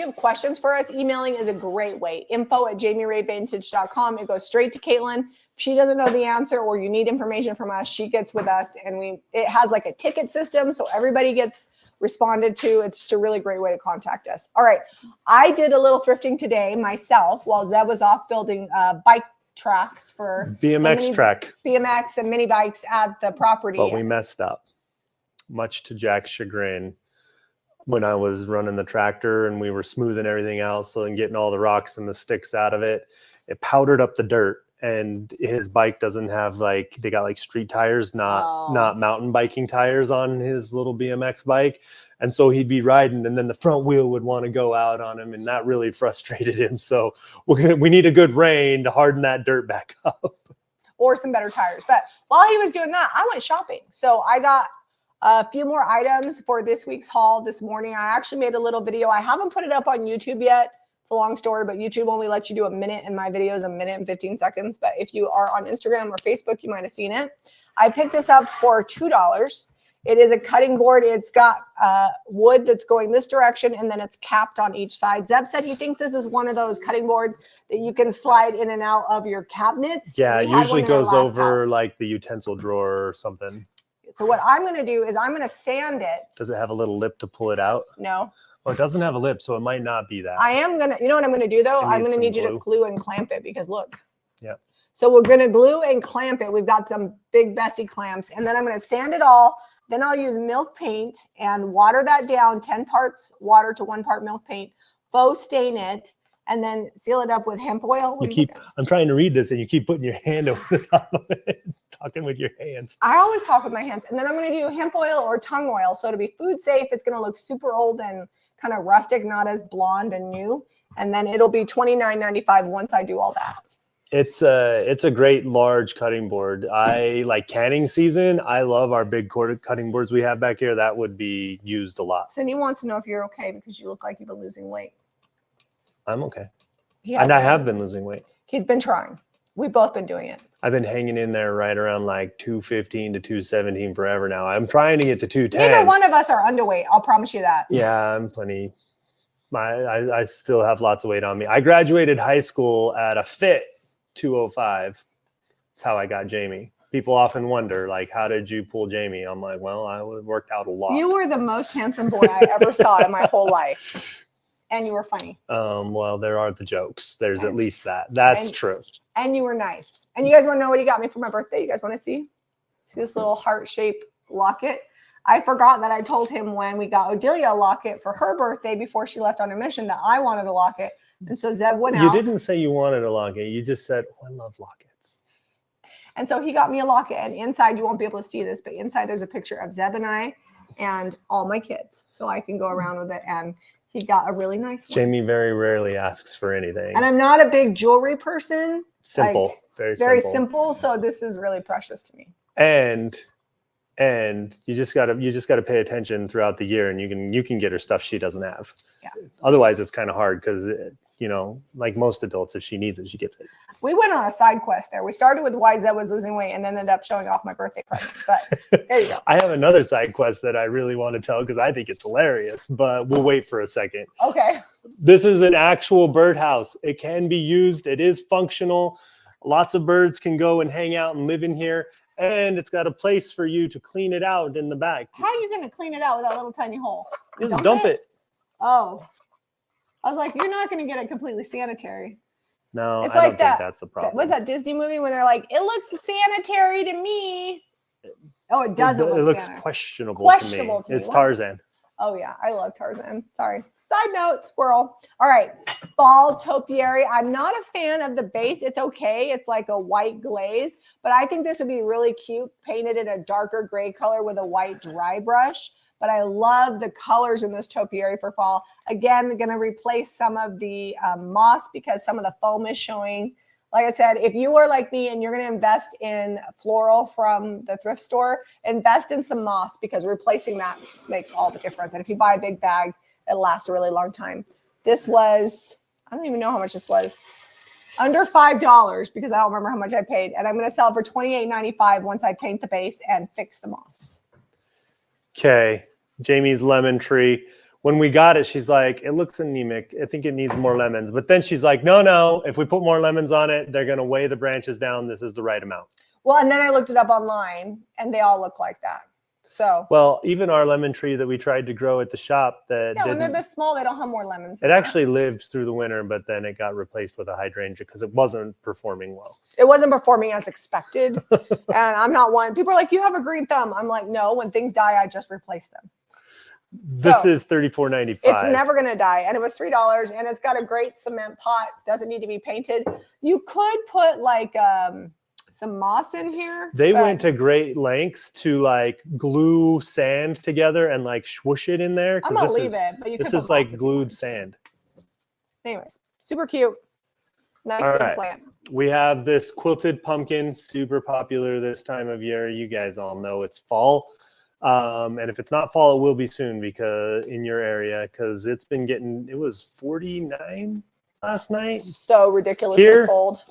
Speaker 1: have questions for us, emailing is a great way. info@jamierayvintage.com. It goes straight to Caitlin. If she doesn't know the answer or you need information from us, she gets with us, and it has a ticket system, so everybody gets responded to. It's just a really great way to contact us. All right, I did a little thrifting today myself while Zeb was off building bike tracks for BMX and mini bikes at the property.
Speaker 2: But we messed up, much to Jack's chagrin. When I was running the tractor and we were smoothing everything out, and getting all the rocks and the sticks out of it, it powdered up the dirt. And his bike doesn't have they got street tires, not mountain biking tires on his little BMX bike. And so he'd be riding, and then the front wheel would want to go out on him, and that really frustrated him. So we need a good rain to harden that dirt back up.
Speaker 1: Or some better tires. But while he was doing that, I went shopping. So I got a few more items for this week's haul this morning. I actually made a little video. I haven't put it up on YouTube yet. It's a long story, but YouTube only lets you do a minute, and my video is 1 minute and 15 seconds. But if you are on Instagram or Facebook, you might have seen it. I picked this up for $2. It is a cutting board. It's got wood that's going this direction, and then it's capped on each side. Zeb said he thinks this is one of those cutting boards that you can slide in and out of your cabinets.
Speaker 2: Yeah, it usually goes over the utensil drawer or something.
Speaker 1: So what I'm going to do is I'm going to sand it.
Speaker 2: Does it have a little lip to pull it out?
Speaker 1: No.
Speaker 2: Oh, it doesn't have a lip, so it might not be that.
Speaker 1: I am going to, you know what I'm going to do though? I'm going to need you to glue and clamp it because look.
Speaker 2: Yeah.
Speaker 1: So we're going to glue and clamp it. We've got some big Bessie clamps, and then I'm going to sand it all. Then I'll use milk paint and water that down, 10 parts water to 1 part milk paint, faux stain it, and then seal it up with hemp oil.
Speaker 2: I'm trying to read this and you keep putting your hand over the top of it, talking with your hands.
Speaker 1: I always talk with my hands. And then I'm going to do hemp oil or tongue oil. So it'll be food safe. It's going to look super old and kind of rustic, not as blonde and new. And then it'll be $29.95 once I do all that.
Speaker 2: It's a great large cutting board. I like canning season. I love our big cutting boards we have back here. That would be used a lot.
Speaker 1: Cindy wants to know if you're okay because you look like you've been losing weight.
Speaker 2: I'm okay. And I have been losing weight.
Speaker 1: He's been trying. We've both been doing it.
Speaker 2: I've been hanging in there right around like 215 to 217 forever now. I'm trying to get to 210.
Speaker 1: Neither one of us are underweight. I'll promise you that.
Speaker 2: Yeah, I'm plenty. I still have lots of weight on me. I graduated high school at a fit 205. That's how I got Jamie. People often wonder, like, how did you pull Jamie? I'm like, well, I worked out a lot.
Speaker 1: You were the most handsome boy I ever saw in my whole life. And you were funny.
Speaker 2: Well, there are the jokes. There's at least that. That's true.
Speaker 1: And you were nice. And you guys want to know what he got me for my birthday? You guys want to see? See this little heart-shaped locket? I forgot that I told him when we got Odelia a locket for her birthday before she left on a mission that I wanted a locket. And so Zeb went out.
Speaker 2: You didn't say you wanted a locket. You just said, oh, I love lockets.
Speaker 1: And so he got me a locket. And inside, you won't be able to see this, but inside there's a picture of Zeb and I and all my kids. So I can go around with it. And he got a really nice one.
Speaker 2: Jamie very rarely asks for anything.
Speaker 1: And I'm not a big jewelry person.
Speaker 2: Simple.
Speaker 1: Like, very simple. So this is really precious to me.
Speaker 2: And you just gotta pay attention throughout the year, and you can get her stuff she doesn't have.
Speaker 1: Yeah.
Speaker 2: Otherwise, it's kind of hard because like most adults, if she needs it, she gets it.
Speaker 1: We went on a side quest there. We started with why Zeb was losing weight and then ended up showing off my birthday present. But there you go.
Speaker 2: I have another side quest that I really want to tell because I think it's hilarious, but we'll wait for a second.
Speaker 1: Okay.
Speaker 2: This is an actual birdhouse. It can be used. It is functional. Lots of birds can go and hang out and live in here. And it's got a place for you to clean it out in the back.
Speaker 1: How are you going to clean it out with that little tiny hole?
Speaker 2: Just dump it.
Speaker 1: Oh. I was like, you're not going to get it completely sanitary.
Speaker 2: No,
Speaker 1: it's
Speaker 2: I
Speaker 1: like
Speaker 2: don't think that's the problem.
Speaker 1: What's that Disney movie when they're like, it looks sanitary to me? Oh, it doesn't look
Speaker 2: looks
Speaker 1: sanitary.
Speaker 2: questionable to me. It's
Speaker 1: What?
Speaker 2: Tarzan.
Speaker 1: Oh, yeah. I love Tarzan. Sorry. Side note, squirrel. All right. Fall topiary. I'm not a fan of the base. It's okay. It's like a white glaze, but I think this would be really cute painted in a darker gray color with a white dry brush. But I love the colors in this topiary for fall. Again, I'm going to replace some of the moss because some of the foam is showing. Like I said, if you are like me and you're going to invest in floral from the thrift store, invest in some moss because replacing that just makes all the difference. And if you buy a big bag, it'll last a really long time. This was, I don't even know how much this was. Under $5 because I don't remember how much I paid. And I'm going to sell it for $28.95 once I paint the base and fix the moss.
Speaker 2: Okay. Jamie's lemon tree. When we got it, she's like, it looks anemic. I think it needs more lemons. But then she's like, no, if we put more lemons on it, they're going to weigh the branches down. This is the right amount.
Speaker 1: Well, and then I looked it up online and they all look like that. So,
Speaker 2: well, even our lemon tree that we tried to grow at the shop
Speaker 1: when they're this small, they don't have more lemons.
Speaker 2: It actually lived through the winter, but then it got replaced with a hydrangea because it wasn't performing well.
Speaker 1: It wasn't performing as expected. And I'm not one. People are like, you have a green thumb. I'm like, no, when things die, I just replace them.
Speaker 2: This is $34.95.
Speaker 1: It's never going to die. And it was $3. And it's got a great cement pot. Doesn't need to be painted. You could put like some moss in here.
Speaker 2: They went to great lengths to like glue sand together and like swoosh it in there.
Speaker 1: I'm gonna leave it, but you
Speaker 2: this is like glued sand.
Speaker 1: Anyways, super cute. Nice
Speaker 2: little
Speaker 1: plant.
Speaker 2: We have this quilted pumpkin, super popular this time of year. You guys all know it's fall. And if it's not fall, it will be soon because in your area, because it was 49 last night.
Speaker 1: So ridiculously cold.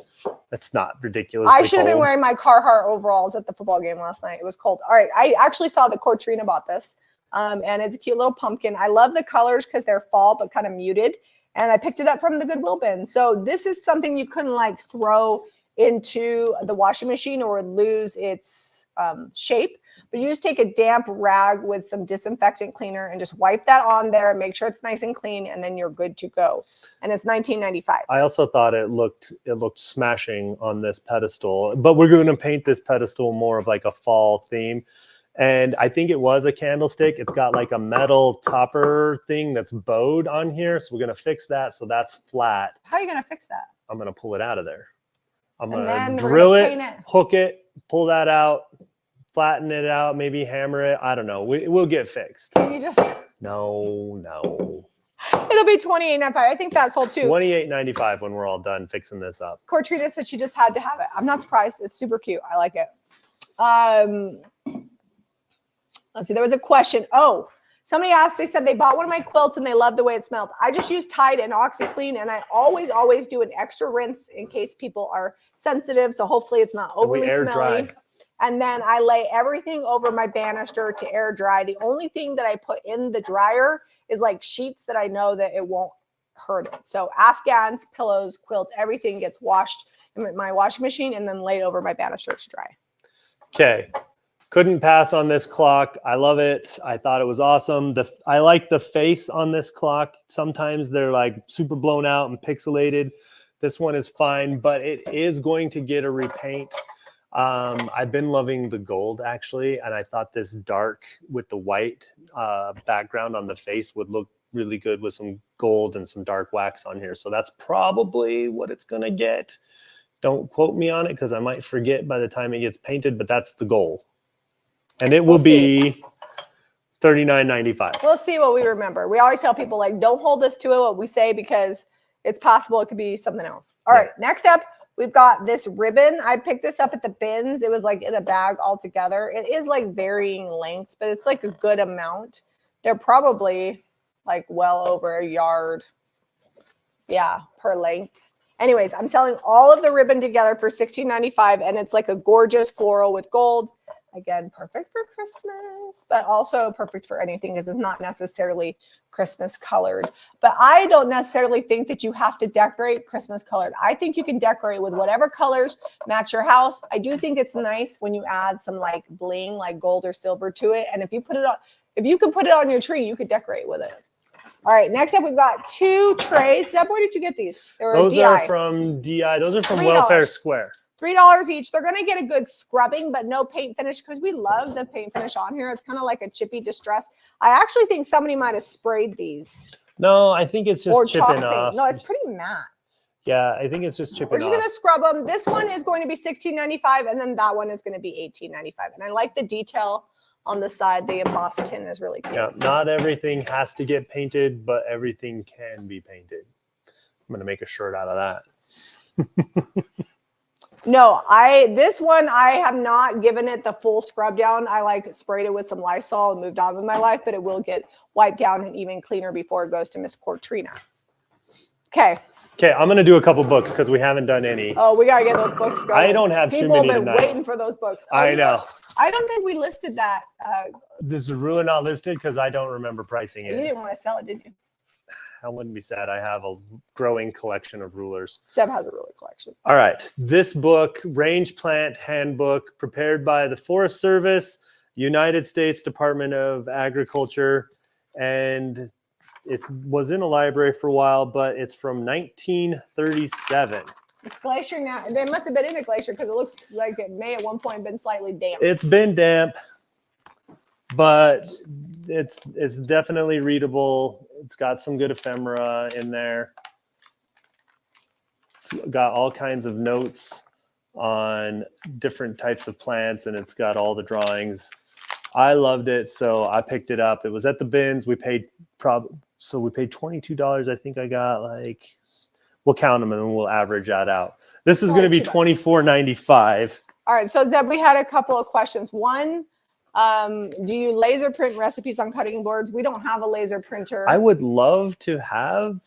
Speaker 2: That's not ridiculously
Speaker 1: I should have been wearing my Carhartt overalls at the football game last night. It was cold. All right. I actually saw the Cortrina bought this. And it's a cute little pumpkin. I love the colors because they're fall, but kind of muted. And I picked it up from the Goodwill bin. So this is something you couldn't like throw into the washing machine or lose its shape. But you just take a damp rag with some disinfectant cleaner and just wipe that on there, make sure it's nice and clean, and then you're good to go. And it's $19.95.
Speaker 2: I also thought it looked smashing on this pedestal, but we're going to paint this pedestal more of like a fall theme. And I think it was a candlestick. It's got like a metal topper thing that's bowed on here. So we're going to fix that so that's flat.
Speaker 1: How are you going to fix that?
Speaker 2: I'm going to pull it out of there. I'm
Speaker 1: And
Speaker 2: going
Speaker 1: then
Speaker 2: to
Speaker 1: we're
Speaker 2: drill
Speaker 1: gonna
Speaker 2: it,
Speaker 1: paint it.
Speaker 2: hook it, pull that out, flatten it out, maybe hammer it. I don't know. We'll get fixed.
Speaker 1: Can you just...
Speaker 2: No.
Speaker 1: It'll be $28.95. I think that sold too.
Speaker 2: $28.95 when we're all done fixing this up.
Speaker 1: Cortrina said she just had to have it. I'm not surprised. It's super cute. I like it. Let's see. There was a question. Oh, somebody asked, they said they bought one of my quilts and they loved the way it smelled. I just use Tide and OxyClean, and I always do an extra rinse in case people are sensitive. So hopefully it's not overly smelly.
Speaker 2: Dry.
Speaker 1: And then I lay everything over my banister to air dry. The only thing that I put in the dryer is like sheets that I know that it won't hurt it. So Afghans, pillows, quilts, everything gets washed in my washing machine and then laid over my banister to dry.
Speaker 2: Okay. Couldn't pass on this clock. I love it. I thought it was awesome. I like the face on this clock. Sometimes they're like super blown out and pixelated. This one is fine, but it is going to get a repaint. I've been loving the gold actually, and I thought this dark with the white background on the face would look really good with some gold and some dark wax on here. So that's probably what it's going to get. Don't quote me on it because I might forget by the time it gets painted, but that's the goal. And it will be $39.95.
Speaker 1: We'll see what we remember. We always tell people, like, don't hold us to it, what we say, because it's possible it could be something else. All right, next up, we've got this ribbon. I picked this up at the bins. It was like in a bag all together. It is like varying lengths, but it's like a good amount. They're probably like well over a yard, per length. Anyways, I'm selling all of the ribbon together for $16.95, and it's like a gorgeous floral with gold. Again, perfect for Christmas, but also perfect for anything because it's not necessarily Christmas colored. But I don't necessarily think that you have to decorate Christmas colored. I think you can decorate with whatever colors match your house. I do think it's nice when you add some like bling, like gold or silver to it. And if you can put it on your tree, you could decorate with it. All right, next up, we've got 2 trays. Zeb, where did you get these?
Speaker 2: Those are from DI. Those are from Welfare Square.
Speaker 1: $3 each. They're going to get a good scrubbing, but no paint finish because we love the paint finish on here. It's kind of like a chippy distress. I actually think somebody might have sprayed these.
Speaker 2: No, I think it's just chipping off.
Speaker 1: No, it's pretty matte.
Speaker 2: Yeah, I think it's just chipping off.
Speaker 1: We're just going to scrub them. This one is going to be $16.95, and then that one is going to be $18.95. And I like the detail on the side. The embossed tin is really cute.
Speaker 2: Yeah, not everything has to get painted, but everything can be painted. I'm going to make a shirt out of that.
Speaker 1: No, this one, I have not given it the full scrub down. I like sprayed it with some Lysol and moved on with my life, but it will get wiped down and even cleaner before it goes to Miss Cortrina. Okay.
Speaker 2: Okay, I'm going to do a couple books because we haven't done any.
Speaker 1: Oh, we got to get those books going.
Speaker 2: I don't have too many tonight.
Speaker 1: People have been waiting for those books.
Speaker 2: I know.
Speaker 1: I don't think we listed that.
Speaker 2: This is really not listed because I don't remember pricing it.
Speaker 1: You didn't want to sell it, did you?
Speaker 2: I wouldn't be sad. I have a growing collection of rulers.
Speaker 1: Seb has a ruler collection.
Speaker 2: All right. This book, Range Plant Handbook, prepared by the Forest Service, United States Department of Agriculture, and it was in a library for a while, but it's from 1937.
Speaker 1: It's glacier now. They must have been in a glacier because it looks like it may at one point have been slightly damp.
Speaker 2: It's been damp, but it's definitely readable. It's got some good ephemera in there. It's got all kinds of notes on different types of plants, and it's got all the drawings. I loved it, so I picked it up. It was at the bins. We paid $22. I think I got like, we'll count them and then we'll average that out. This is going to be $24.95.
Speaker 1: All right, so Zeb, we had a couple of questions. One, do you laser print recipes on cutting boards? We don't have a laser printer.
Speaker 2: I would love to have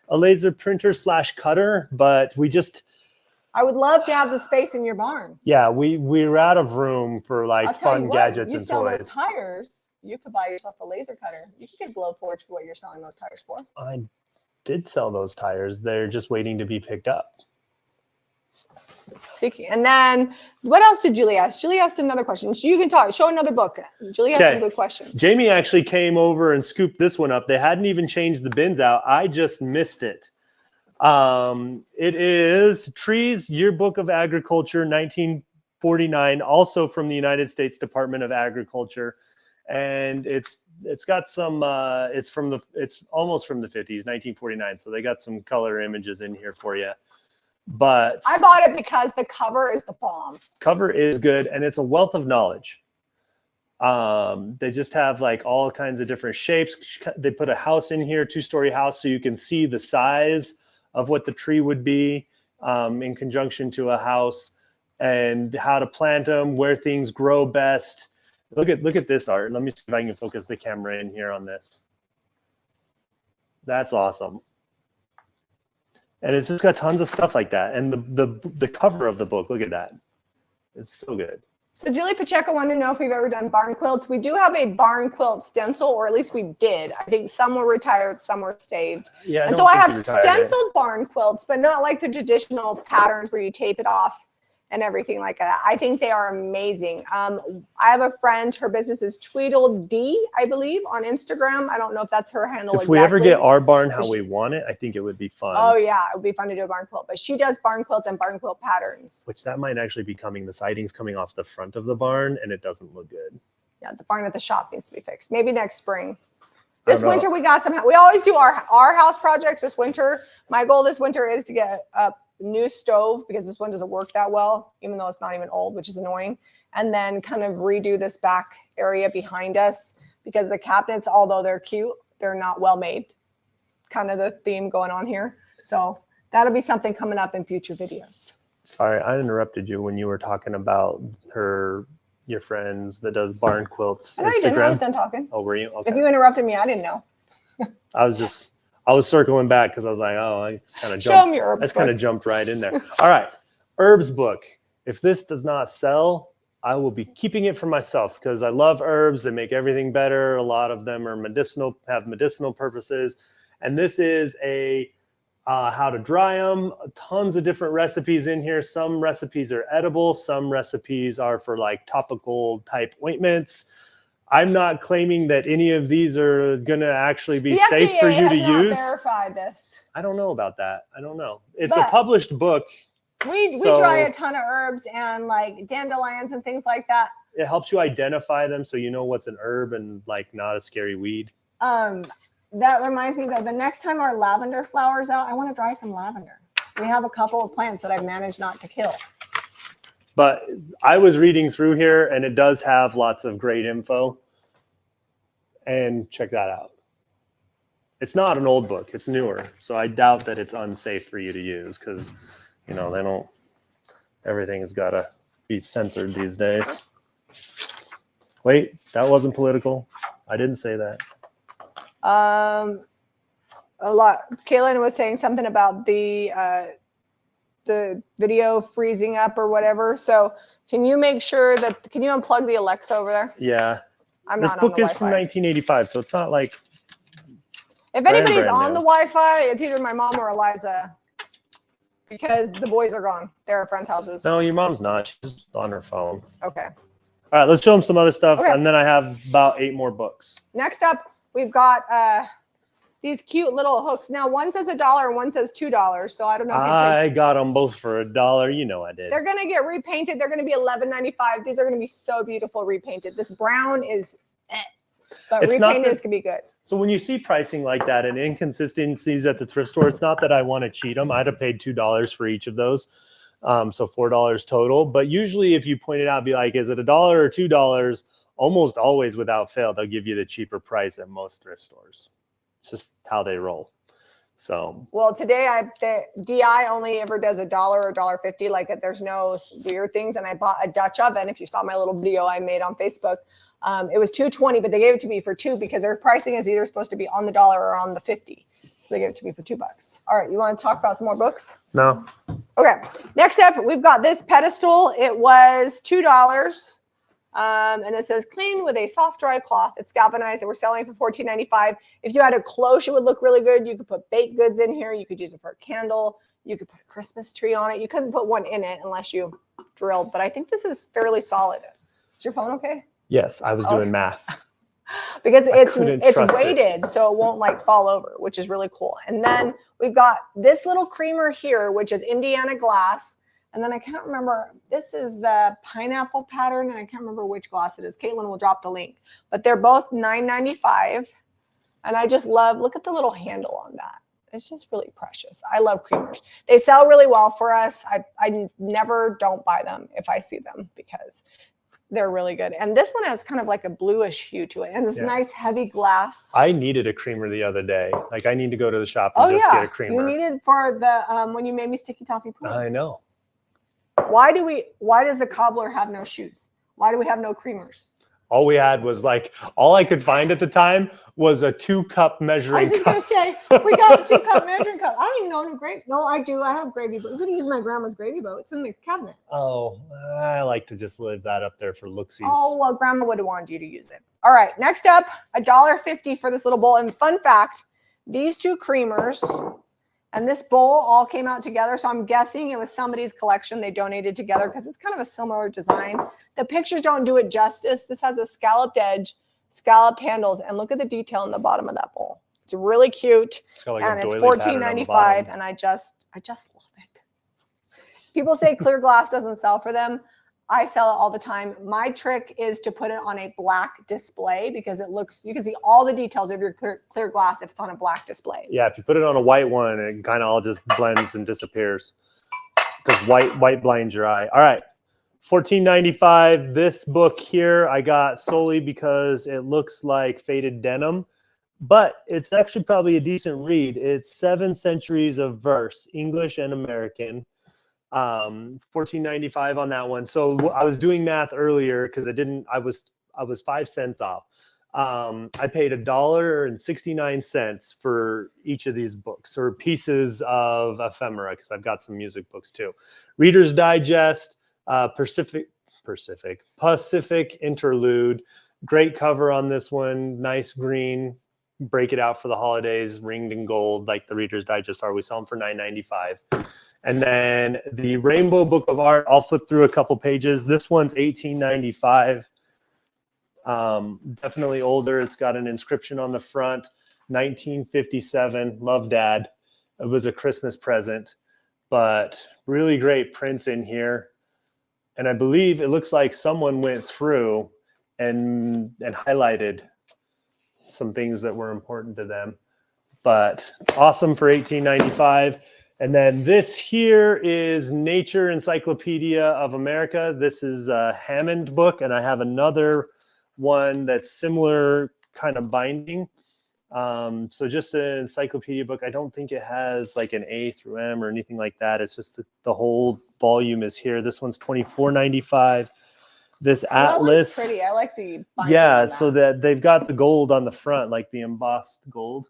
Speaker 2: a laser printer / cutter, but
Speaker 1: I would love to have the space in your barn.
Speaker 2: Yeah, we're out of room for like fun gadgets and toys. You sell
Speaker 1: those tires, you could buy yourself a laser cutter. You could get Blowforge for what you're selling those tires for.
Speaker 2: I did sell those tires. They're just waiting to be picked up.
Speaker 1: Speaking, and then what else did Julie ask? Julie asked another question. You can talk. Show another book. Julie has some good questions.
Speaker 2: Jamie actually came over and scooped this one up. They hadn't even changed the bins out. I just missed it. It is Trees Yearbook of Agriculture, 1949, also from the United States Department of Agriculture, and it's got some. It's almost from the 50s, 1949. So they got some color images in here for you. But
Speaker 1: I bought it because the cover is the bomb.
Speaker 2: Cover is good, and it's a wealth of knowledge. They just have like all kinds of different shapes. They put a house in here, 2-story house, so you can see the size of what the tree would be in conjunction to a house, and how to plant them, where things grow best. Look at this art. Let me see if I can focus the camera in here on this. That's awesome. And it's just got tons of stuff like that. And the cover of the book, look at that. It's so good.
Speaker 1: So Julie Pacheco wanted to know if we've ever done barn quilts. We do have a barn quilt stencil, or at least we did. I think some were retired, some were saved.
Speaker 2: Yeah,
Speaker 1: and so I have stenciled barn quilts, but not like the traditional patterns where you tape it off and everything like that. I think they are amazing. I have a friend, her business is Tweedledee, I believe, on Instagram. I don't know if that's her handle exactly.
Speaker 2: If we ever get our barn how we want it, I think it would be fun.
Speaker 1: Oh yeah, it would be fun to do a barn quilt. But she does barn quilts and barn quilt patterns.
Speaker 2: Which that might actually be coming. The siding's coming off the front of the barn, and it doesn't look good.
Speaker 1: Yeah, the barn at the shop needs to be fixed. Maybe next spring. This winter we got some. We always do our house projects this winter. My goal this winter is to get a new stove, because this one doesn't work that well, even though it's not even old, which is annoying. And then kind of redo this back area behind us, because the cabinets, although they're cute, they're not well made. Kind of the theme going on here. So that'll be something coming up in future videos.
Speaker 2: Sorry, I interrupted you when you were talking about your friends that does barn quilts.
Speaker 1: I know you didn't know I was done talking.
Speaker 2: Oh, were you? Okay.
Speaker 1: If you interrupted me, I didn't know.
Speaker 2: I was circling back because I was like, oh, I kind of jumped.
Speaker 1: Show them your herbs.
Speaker 2: That's kind of jumped right in there. All right, herbs book. If this does not sell, I will be keeping it for myself, because I love herbs. They make everything better. A lot of them are medicinal, have medicinal purposes. And this is a how to dry them. Tons of different recipes in here. Some recipes are edible. Some recipes are for like topical type ointments. I'm not claiming that any of these are going to actually be safe for you to use.
Speaker 1: Verified this.
Speaker 2: I don't know about that. I don't know. It's a published book.
Speaker 1: We dry a ton of herbs and like dandelions and things like that.
Speaker 2: It helps you identify them, so you know what's an herb and like not a scary weed.
Speaker 1: That reminds me though, the next time our lavender flowers out, I want to dry some lavender. We have a couple of plants that I've managed not to kill.
Speaker 2: But I was reading through here, and it does have lots of great info. And check that out. It's not an old book. It's newer. So I doubt that it's unsafe for you to use, because, you know, they don't, everything has got to be censored these days. Wait, that wasn't political. I didn't say that.
Speaker 1: A lot. Kaylin was saying something about the video freezing up or whatever. So can you make sure that, can you unplug the Alexa over there?
Speaker 2: Yeah.
Speaker 1: This
Speaker 2: book is from 1985, so it's not like.
Speaker 1: If anybody's on the Wi-Fi, it's either my mom or Eliza, because the boys are gone. They're at friends' houses.
Speaker 2: No, your mom's not. She's on her phone.
Speaker 1: Okay.
Speaker 2: All right, let's show them some other stuff, and then I have about 8 more books.
Speaker 1: Next up, we've got these cute little hooks. Now, one says $1 and one says $2. So I don't know if
Speaker 2: I got them both for $1. You know I did.
Speaker 1: They're gonna get repainted. They're gonna be $11.95. These are gonna be so beautiful repainted. This brown is, but repainted is gonna be good.
Speaker 2: So when you see pricing like that and inconsistencies at the thrift store, it's not that I want to cheat them. I'd have paid $2 for each of those, so $4 total. But usually, if you point it out, be like, is it $1 or $2? Almost always, without fail, they'll give you the cheaper price at most thrift stores. It's just how they roll. So
Speaker 1: well, today the DI only ever does $1 or $1.50. Like there's no weird things. And I bought a Dutch oven. If you saw my little video I made on Facebook, it was $2.20, but they gave it to me for $2 because their pricing is either supposed to be on the dollar or on the 50. So they gave it to me for $2. All right, you want to talk about some more books?
Speaker 2: No.
Speaker 1: Okay. Next up, we've got this pedestal. It was $2. And it says clean with a soft dry cloth. It's galvanized, and we're selling it for $14.95. If you had a cloche, it would look really good. You could put baked goods in here. You could use it for a candle. You could put a Christmas tree on it. You couldn't put one in it unless you drilled, but I think this is fairly solid. Is your phone okay?
Speaker 2: Yes, I was doing math.
Speaker 1: Because it's
Speaker 2: trust
Speaker 1: weighted, so it won't like fall over, which is really cool. And then we've got this little creamer here, which is Indiana glass. And then I can't remember, this is the pineapple pattern, and I can't remember which glass it is. Caitlin will drop the link. But they're both $9.95. And I just love, look at the little handle on that. It's just really precious. I love creamers. They sell really well for us. I never don't buy them if I see them because they're really good. And this one has kind of like a bluish hue to it. And this nice heavy glass.
Speaker 2: I needed a creamer the other day. Like I need to go to the shop and just get a creamer.
Speaker 1: You needed for the, when you made me sticky toffee pudding.
Speaker 2: I know.
Speaker 1: Why does the cobbler have no shoes? Why do we have no creamers?
Speaker 2: All we had was like, all I could find at the time was a 2-cup measuring cup.
Speaker 1: I was just going to say, we got a 2-cup measuring cup. I don't even know gravy. No, I do. I have gravy boat. I'm going to use my grandma's gravy boat. It's in the cabinet.
Speaker 2: Oh, I like to just leave that up there for looksies.
Speaker 1: Oh, well, grandma would have wanted you to use it. All right, next up, $1.50 for this little bowl. And fun fact, these two creamers and this bowl all came out together. So I'm guessing it was somebody's collection they donated together because it's kind of a similar design. The pictures don't do it justice. This has a scalloped edge, scalloped handles, and look at the detail in the bottom of that bowl. It's really cute. And it's $14.95, and I just love it. People say clear glass doesn't sell for them. I sell it all the time. My trick is to put it on a black display because it looks, you can see all the details of your clear glass if it's on a black display.
Speaker 2: Yeah, if you put it on a white one, it kind of all just blends and disappears because white blinds your eye. All right, $14.95. This book here I got solely because it looks like faded denim, but it's actually probably a decent read. It's 7 Centuries of Verse, English and American. $14.95 on that one. So I was doing math earlier because I was 5 cents off. I paid $1.69 for each of these books or pieces of ephemera because I've got some music books too. Reader's Digest, Pacific Interlude, great cover on this one, nice green. Break it out for the holidays, ringed in gold like the Reader's Digest are. We sell them for $9.95. And then the Rainbow Book of Art, I'll flip through a couple pages. This one's $18.95. Definitely older. It's got an inscription on the front, 1957. Love, Dad. It was a Christmas present, but really great prints in here. And I believe it looks like someone went through and highlighted some things that were important to them. But awesome for $18.95. And then this here is Nature Encyclopedia of America. This is a Hammond book, and I have another one that's similar kind of binding. So just an encyclopedia book. I don't think it has like an A through M or anything like that. It's just the whole volume is here. This one's $24.95. This atlas.
Speaker 1: That pretty. I like the binding.
Speaker 2: Yeah, so that they've got the gold on the front, like the embossed gold.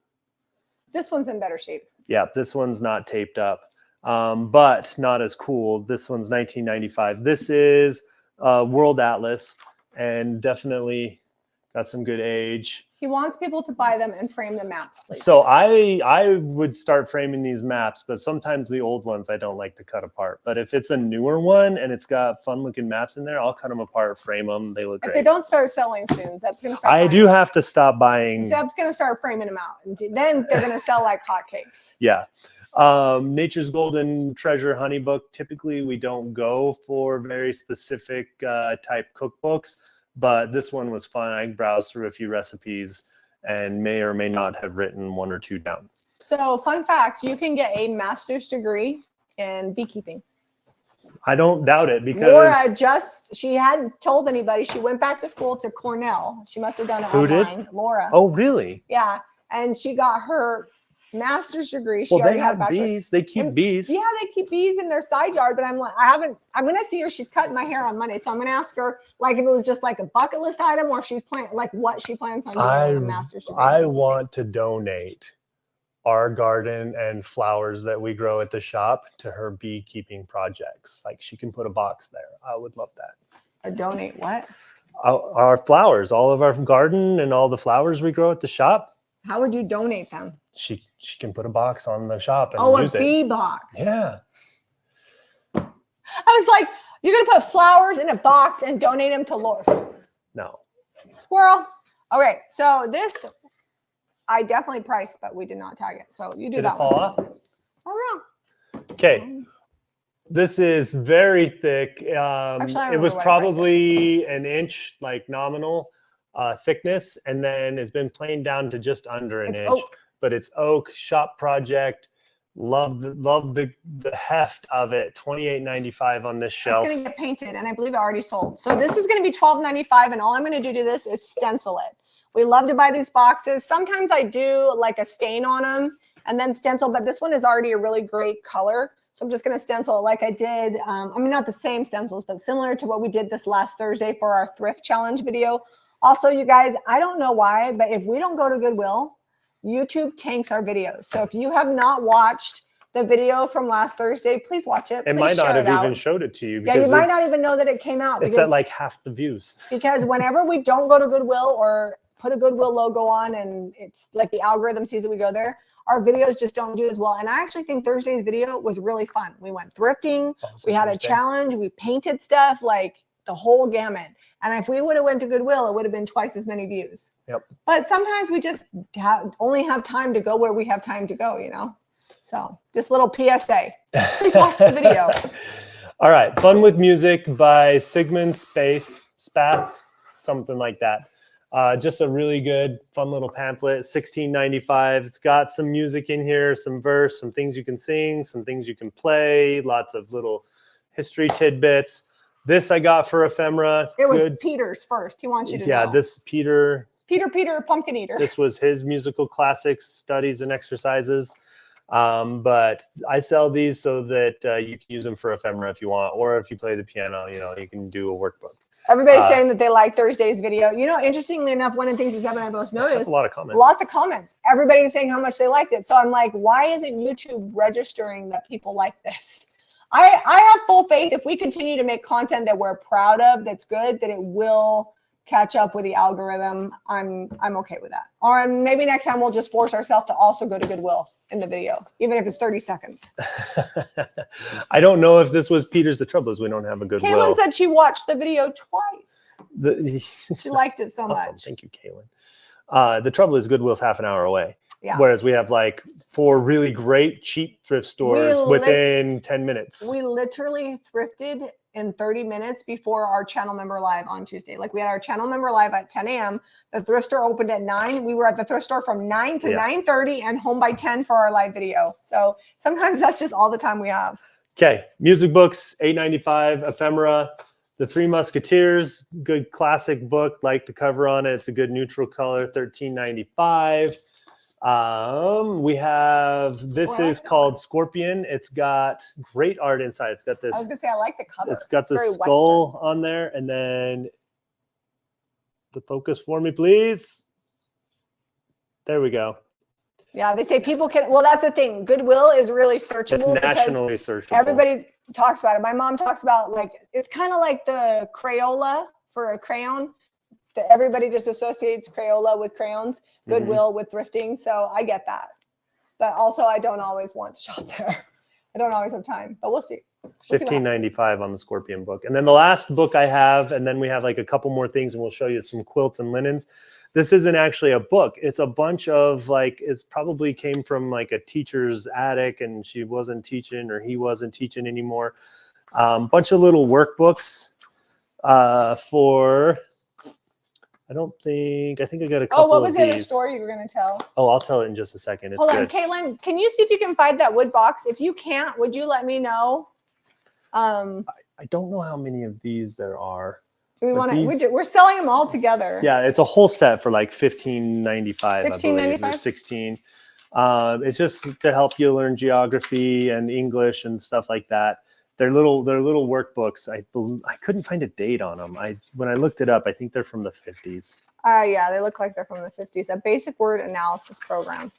Speaker 1: This one's in better shape.
Speaker 2: Yeah, this one's not taped up, but not as cool. This one's $19.95. This is World Atlas, and definitely got some good age.
Speaker 1: He wants people to buy them and frame the maps, please.
Speaker 2: So I would start framing these maps, but sometimes the old ones I don't like to cut apart. But if it's a newer one and it's got fun looking maps in there, I'll cut them apart, frame them. They look great.
Speaker 1: If they don't start selling soon, Zeb's going to start.
Speaker 2: I do have to stop buying.
Speaker 1: Zeb's going to start framing them out. And then they're going to sell like hotcakes.
Speaker 2: Yeah. Nature's Golden Treasure Honey Book. Typically, we don't go for very specific type cookbooks. But this one was fun. I browsed through a few recipes and may or may not have written 1 or 2 down.
Speaker 1: So fun fact, you can get a master's degree in beekeeping.
Speaker 2: I don't doubt it because
Speaker 1: Laura she hadn't told anybody. She went back to school to Cornell. She must have done it online. Did? Laura.
Speaker 2: Oh, really?
Speaker 1: Yeah. And she got her master's degree.
Speaker 2: Well, they have bees. They keep bees.
Speaker 1: Yeah, they keep bees in their side yard. But I'm going to see her. She's cutting my hair on Monday. So I'm going to ask her, like, if it was just like a bucket list item or if she's like what she plans on doing with a master's degree.
Speaker 2: I want to donate our garden and flowers that we grow at the shop to her beekeeping projects. Like, she can put a box there. I would love that.
Speaker 1: Donate what?
Speaker 2: Our flowers, all of our garden and all the flowers we grow at the shop.
Speaker 1: How would you donate them?
Speaker 2: she can put a box on the shop and
Speaker 1: Oh,
Speaker 2: use
Speaker 1: a
Speaker 2: it.
Speaker 1: bee box.
Speaker 2: Yeah.
Speaker 1: I was like, you're going to put flowers in a box and donate them to Lord.
Speaker 2: No.
Speaker 1: Squirrel. Okay, so this I definitely priced, but we did not tag it. So you do
Speaker 2: Did
Speaker 1: that
Speaker 2: it fall
Speaker 1: one.
Speaker 2: off?
Speaker 1: Oh,
Speaker 2: Okay. This is very thick.
Speaker 1: Actually, I
Speaker 2: It
Speaker 1: remember
Speaker 2: was
Speaker 1: what I priced
Speaker 2: probably an inch, like nominal thickness, and then it's been planed down to just under an
Speaker 1: It's
Speaker 2: inch.
Speaker 1: oak.
Speaker 2: But it's oak, shop project. Love the heft of it. $28.95 on this
Speaker 1: It's
Speaker 2: shelf.
Speaker 1: going to get painted, and I believe it already sold. So this is going to be $12.95, and all I'm going to do to this is stencil it. We love to buy these boxes. Sometimes I do like a stain on them and then stencil, but this one is already a really great color. So I'm just going to stencil it like I did. I mean, not the same stencils, but similar to what we did this last Thursday for our thrift challenge video. Also, you guys, I don't know why, but if we don't go to Goodwill, YouTube tanks our videos. So if you have not watched the video from last Thursday, please watch it.
Speaker 2: It
Speaker 1: Please
Speaker 2: might not
Speaker 1: share
Speaker 2: have
Speaker 1: it out.
Speaker 2: even showed it to you.
Speaker 1: Yeah, you
Speaker 2: Because
Speaker 1: might not even know that it came out.
Speaker 2: It's at like half the views.
Speaker 1: Because whenever we don't go to Goodwill or put a Goodwill logo on and it's like the algorithm sees that we go there, our videos just don't do as well. And I actually think Thursday's video was really fun. We went thrifting, we had a challenge, we painted stuff, like the whole gamut. And if we would have went to Goodwill, it would have been twice as many views.
Speaker 2: Yep.
Speaker 1: But sometimes we just only have time to go where we have time to go, you know? So just little PSA. Please watch the video.
Speaker 2: All right. Fun with Music by Sigmund Spath, something like that. Just a really good, fun little pamphlet, $16.95. It's got some music in here, some verse, some things you can sing, some things you can play, lots of little history tidbits. This I got for Ephemera.
Speaker 1: It was Peter's first. He wants you to know.
Speaker 2: Yeah, this Peter,
Speaker 1: Pumpkin Eater.
Speaker 2: this was his musical classics, studies and exercises. But I sell these so that you can use them for Ephemera if you want, or if you play the piano, you know, you can do a workbook.
Speaker 1: Everybody's saying that they like Thursday's video. You know, interestingly enough, one of the things that Zeb and I both noticed.
Speaker 2: That's a lot of comments.
Speaker 1: Lots of comments. Everybody's saying how much they liked it. So I'm like, why isn't YouTube registering that people like this? I have full faith if we continue to make content that we're proud of, that's good, that it will catch up with the algorithm. I'm okay with that. Or maybe next time we'll just force ourselves to also go to Goodwill in the video, even if it's 30 seconds.
Speaker 2: I don't know if this was Peter's. The trouble is we don't have a Goodwill.
Speaker 1: Kaylin said she watched the video twice. She liked it so
Speaker 2: awesome.
Speaker 1: much.
Speaker 2: Thank you, Kaylin. The trouble is Goodwill's half an hour away.
Speaker 1: Yeah.
Speaker 2: Whereas we have like 4 really great cheap thrift stores within 10 minutes.
Speaker 1: We literally thrifted in 30 minutes before our channel member live on Tuesday. Like we had our channel member live at 10 a.m. The thrift store opened at 9. We were at the thrift store from 9 to 9:30 and home by 10 for our live video. So sometimes that's just all the time we have.
Speaker 2: Okay. Music books, $8.95. Ephemera. The Three Musketeers, good classic book. Like the cover on it. It's a good neutral color, $13.95. We have, this is called Scorpion. It's got great art inside. It's got this,
Speaker 1: I was gonna say, I like the cover.
Speaker 2: it's got this skull on there, and then the focus for me, please. There we go.
Speaker 1: Yeah, they say people can, well, that's the thing. Goodwill is really searchable.
Speaker 2: It's nationally searchable.
Speaker 1: Everybody talks about it. My mom talks about, like, it's kind of like the Crayola for a crayon. Everybody just associates Crayola with crayons, Goodwill with thrifting. So I get that. But also I don't always want to shop there. I don't always have time, but we'll see.
Speaker 2: $15.95 on the Scorpion book. And then the last book I have, and then we have like a couple more things, and we'll show you some quilts and linens. This isn't actually a book. It's a bunch of, like, it's probably came from like a teacher's attic, and she wasn't teaching, or he wasn't teaching anymore. Bunch of little workbooks for, I think I got a couple.
Speaker 1: Oh, what was
Speaker 2: of
Speaker 1: the other
Speaker 2: these.
Speaker 1: story you were going to tell?
Speaker 2: Oh, I'll tell it in just a second. It's
Speaker 1: Hold on,
Speaker 2: good.
Speaker 1: Caitlin, can you see if you can find that wood box? If you can't, would you let me know?
Speaker 2: I don't know how many of these there are.
Speaker 1: Do we want to? We're selling them all together.
Speaker 2: Yeah, it's a whole set for like $15.95.
Speaker 1: $16.95?
Speaker 2: 16. It's just to help you learn geography and English and stuff like that. They're little workbooks. I couldn't find a date on them. When I looked it up, I think they're from the 50s.
Speaker 1: Yeah, they look like they're from the 50s. A basic word analysis program.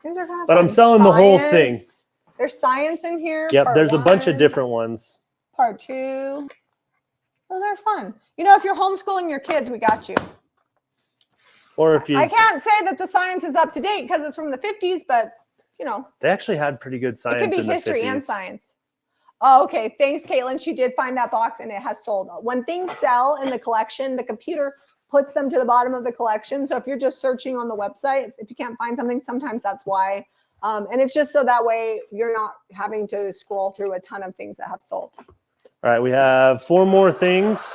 Speaker 1: These are kind of
Speaker 2: But
Speaker 1: fun.
Speaker 2: I'm selling the whole thing.
Speaker 1: There's science in here.
Speaker 2: Yep, there's a bunch of
Speaker 1: 1,
Speaker 2: different ones.
Speaker 1: Part 2. Those are fun. You know, if you're homeschooling your kids, we got you.
Speaker 2: Or if you,
Speaker 1: I can't say that the science is up to date because it's from the 50s, but you know,
Speaker 2: they actually had pretty good
Speaker 1: it
Speaker 2: science
Speaker 1: could be
Speaker 2: in the
Speaker 1: history
Speaker 2: 50s.
Speaker 1: and science. Oh, okay. Thanks, Caitlin. She did find that box and it has sold. When things sell in the collection, the computer puts them to the bottom of the collection. So if you're just searching on the website, if you can't find something, sometimes that's why. And it's just so that way you're not having to scroll through a ton of things that have sold.
Speaker 2: All right, we have 4 more things.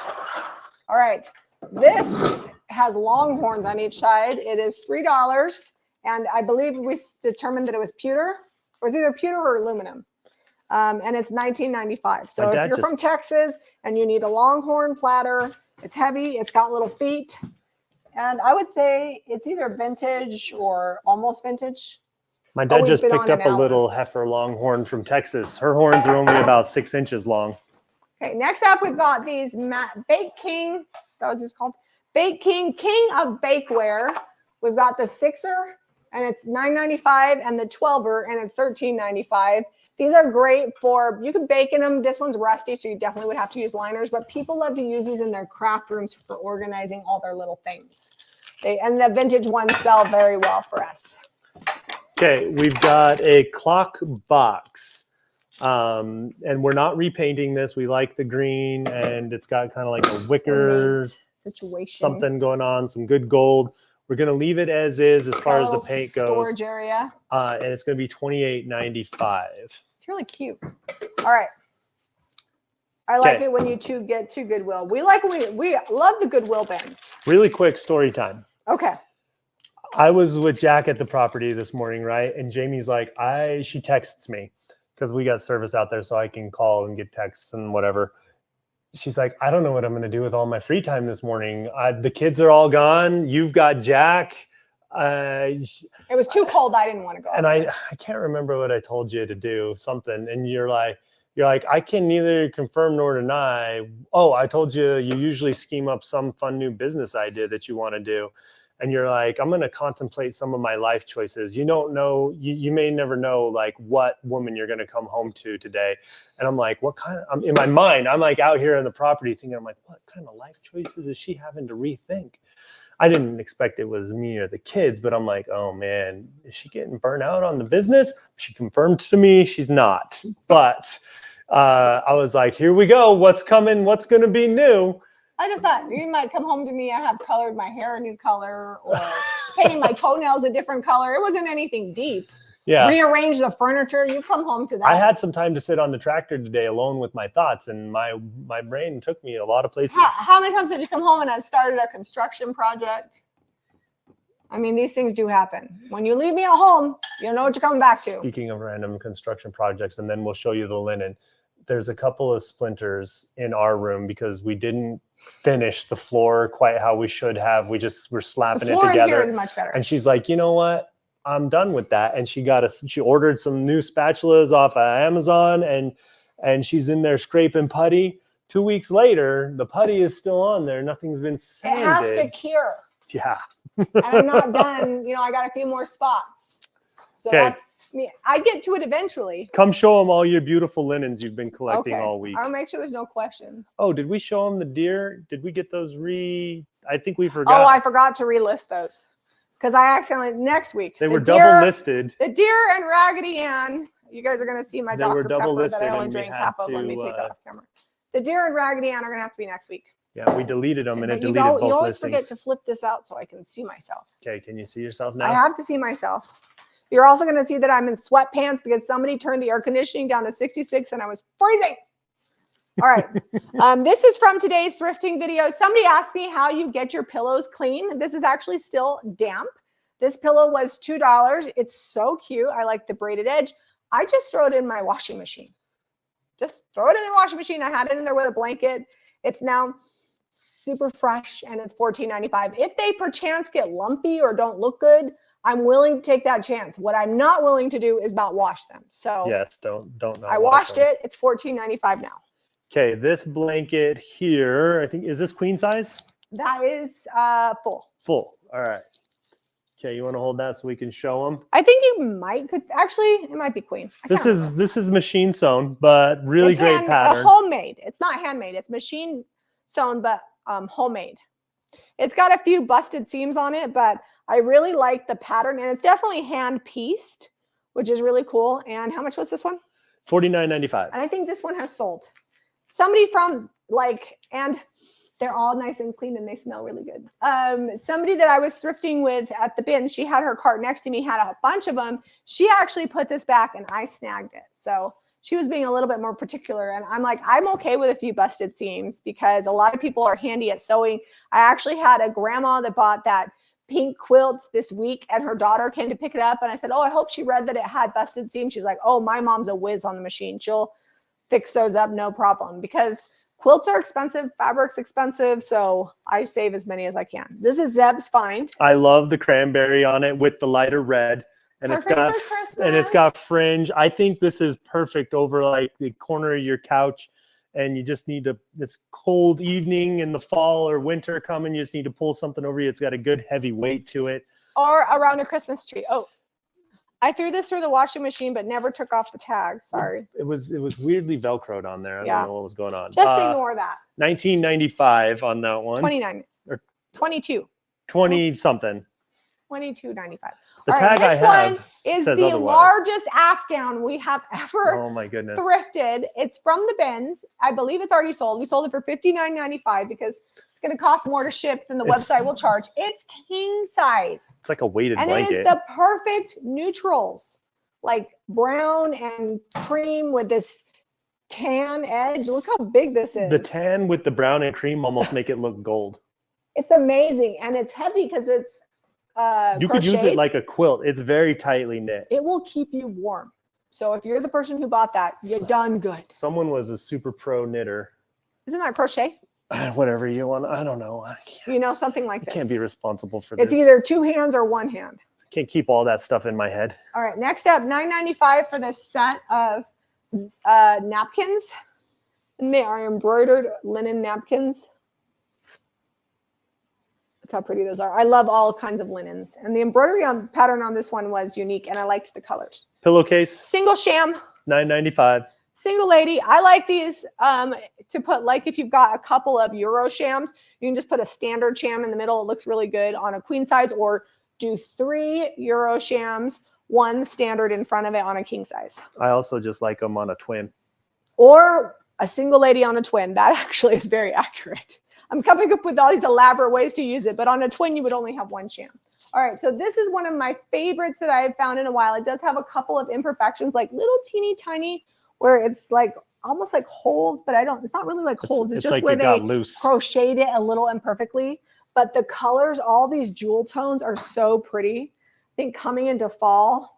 Speaker 1: All right. This has longhorns on each side. It is $3. And I believe we determined that it was pewter. It was either pewter or aluminum. And it's $19.95. So if you're from Texas and you need a longhorn platter, it's heavy, it's got little feet. And I would say it's either vintage or almost vintage.
Speaker 2: My dad just picked up a little heifer longhorn from Texas. Her horns are only about 6 inches long.
Speaker 1: Okay, next up we've got these Bake King, that was just called Bake King, King of Bakeware. We've got the 6er and it's $9.95 and the 12er and it's $13.95. These are great for, you can bake in them. This one's rusty, so you definitely would have to use liners, but people love to use these in their craft rooms for organizing all their little things. And the vintage ones sell very well for us.
Speaker 2: Okay, we've got a clock box. And we're not repainting this. We like the green, and it's got kind of like a wicker
Speaker 1: situation,
Speaker 2: something going on, some good gold. We're going to leave it as is as far as the paint goes.
Speaker 1: Storage area.
Speaker 2: And it's going to be $28.95.
Speaker 1: It's really cute. All right. I like it when you two get to Goodwill. We love the Goodwill bins.
Speaker 2: Really quick story time.
Speaker 1: Okay.
Speaker 2: I was with Jack at the property this morning, right? And Jamie's like, she texts me because we got service out there, so I can call and get texts and whatever. She's like, I don't know what I'm going to do with all my free time this morning. The kids are all gone. You've got Jack.
Speaker 1: It was too cold. I didn't want to go.
Speaker 2: And I can't remember what I told you to do, something. And you're like, I can neither confirm nor deny. Oh, I told you usually scheme up some fun new business idea that you want to do. And you're like, I'm going to contemplate some of my life choices. You don't know, you may never know like what woman you're going to come home to today. And I'm like, in my mind, I'm like out here on the property thinking, I'm like, what kind of life choices is she having to rethink? I didn't expect it was me or the kids, but I'm like, oh man, is she getting burnt out on the business? She confirmed to me she's not. But I was like, here we go. What's coming? What's going to be new?
Speaker 1: I just thought you might come home to me. I have colored my hair a new color or painting my toenails a different color. It wasn't anything deep.
Speaker 2: Yeah.
Speaker 1: Rearrange the furniture. You come home to that.
Speaker 2: I had some time to sit on the tractor today alone with my thoughts, and my brain took me a lot of places.
Speaker 1: How many times have you come home and I've started a construction project? I mean, these things do happen. When you leave me at home, you know what you're coming back to.
Speaker 2: Speaking of random construction projects, and then we'll show you the linen. There's a couple of splinters in our room because we didn't finish the floor quite how we should have. We're slapping it together. The floor in here
Speaker 1: is much better.
Speaker 2: And she's like, you know what? I'm done with that. And she ordered some new spatulas off of Amazon, and she's in there scraping putty. 2 weeks later, the putty is still on there. Nothing's been sanded.
Speaker 1: It has to cure.
Speaker 2: Yeah.
Speaker 1: And I'm not done. I got a few more spots. So that's me. I get to it eventually.
Speaker 2: Come show them all your beautiful linens you've been collecting all week.
Speaker 1: I'll make sure there's no questions.
Speaker 2: Oh, did we show them the deer? Did we get those I think we forgot.
Speaker 1: Oh, I forgot to relist those. Because I accidentally, next week.
Speaker 2: They were double listed.
Speaker 1: The deer and Raggedy Ann. You guys are going to see my Dr. Pepper that I only drank half of. Let me take that off camera. The deer and Raggedy Ann are going to have to be next week.
Speaker 2: Yeah, we deleted them and it deleted both listings.
Speaker 1: You always forget to flip this out so I can see myself.
Speaker 2: Okay, can you see yourself now?
Speaker 1: I have to see myself. You're also going to see that I'm in sweatpants because somebody turned the air conditioning down to 66 and I was freezing. All right. This is from today's thrifting video. Somebody asked me how you get your pillows clean. This is actually still damp. This pillow was $2. It's so cute. I like the braided edge. I just throw it in my washing machine. Just throw it in the washing machine. I had it in there with a blanket. It's now super fresh and it's $14.95. If they perchance get lumpy or don't look good, I'm willing to take that chance. What I'm not willing to do is not wash them. So
Speaker 2: yes, don't.
Speaker 1: I washed it. It's $14.95 now.
Speaker 2: Okay, this blanket here, I think, is this queen size?
Speaker 1: That is full.
Speaker 2: Full. All right. Okay, you want to hold that so we can show them?
Speaker 1: I think it might be queen.
Speaker 2: This is machine sewn, but really great pattern.
Speaker 1: Homemade. It's not handmade. It's machine sewn, but homemade. It's got a few busted seams on it, but I really like the pattern, and it's definitely hand pieced, which is really cool. And how much was this one?
Speaker 2: $49.95.
Speaker 1: And I think this one has sold. Somebody from and they're all nice and clean and they smell really good. Somebody that I was thrifting with at the bin, she had her cart next to me, had a bunch of them. She actually put this back and I snagged it. So she was being a little bit more particular. And I'm like, I'm okay with a few busted seams because a lot of people are handy at sewing. I actually had a grandma that bought that pink quilt this week and her daughter came to pick it up. And I said, oh, I hope she read that it had busted seams. She's like, oh, my mom's a whiz on the machine. She'll fix those up, no problem, because quilts are expensive, fabric's expensive, so I save as many as I can. This is Zeb's find.
Speaker 2: I love the cranberry on it with the lighter red, and it's got fringe. I think this is perfect over like the corner of your couch, and you just need to. This cold evening in the fall or winter coming, you just need to pull something over you. It's got a good heavy weight to it.
Speaker 1: Or around a Christmas tree. Oh, I threw this through the washing machine, but never took off the tag. Sorry.
Speaker 2: It was weirdly Velcroed on there. I don't know what was going on.
Speaker 1: Just ignore that.
Speaker 2: $19.95 on that one.
Speaker 1: 29 or 22.
Speaker 2: 20 something.
Speaker 1: $22.95.
Speaker 2: The tag I have
Speaker 1: one is
Speaker 2: says
Speaker 1: the
Speaker 2: otherwise.
Speaker 1: largest Afghan we have ever
Speaker 2: oh my goodness.
Speaker 1: thrifted. It's from the bins. I believe it's already sold. We sold it for $59.95 because it's going to cost more to ship than the website will charge. It's king size.
Speaker 2: It's like a weighted blanket.
Speaker 1: And it is the perfect neutrals, like brown and cream with this tan edge. Look how big this is.
Speaker 2: The tan with the brown and cream almost make it look gold.
Speaker 1: It's amazing. And it's heavy because it's
Speaker 2: you could use it like a quilt. It's very tightly knit.
Speaker 1: It will keep you warm. So if you're the person who bought that, you're done good.
Speaker 2: Someone was a super pro knitter.
Speaker 1: Isn't that crochet?
Speaker 2: Whatever you want. I don't know.
Speaker 1: You know, something like this.
Speaker 2: I can't be responsible for this.
Speaker 1: It's either two hands or one hand.
Speaker 2: Can't keep all that stuff in my head.
Speaker 1: All right. Next up, $9.95 for this set of napkins. And they are embroidered linen napkins. Look how pretty those are. I love all kinds of linens. And the embroidery pattern on this one was unique, and I liked the colors.
Speaker 2: Pillowcase.
Speaker 1: Single sham.
Speaker 2: $9.95.
Speaker 1: Single lady. I like these to put, like if you've got a couple of Euro shams, you can just put a standard sham in the middle. It looks really good on a queen size, or do 3 Euro shams, 1 standard in front of it on a king size.
Speaker 2: I also just like them on a twin.
Speaker 1: Or a single lady on a twin. That actually is very accurate. I'm coming up with all these elaborate ways to use it, but on a twin, you would only have 1 sham. All right, so this is one of my favorites that I have found in a while. It does have a couple of imperfections, like little teeny tiny, where it's like almost like holes, but it's not really like holes. It's just
Speaker 2: like
Speaker 1: where they
Speaker 2: loose.
Speaker 1: Crocheted it a little imperfectly. But the colors, all these jewel tones are so pretty. I think coming into fall.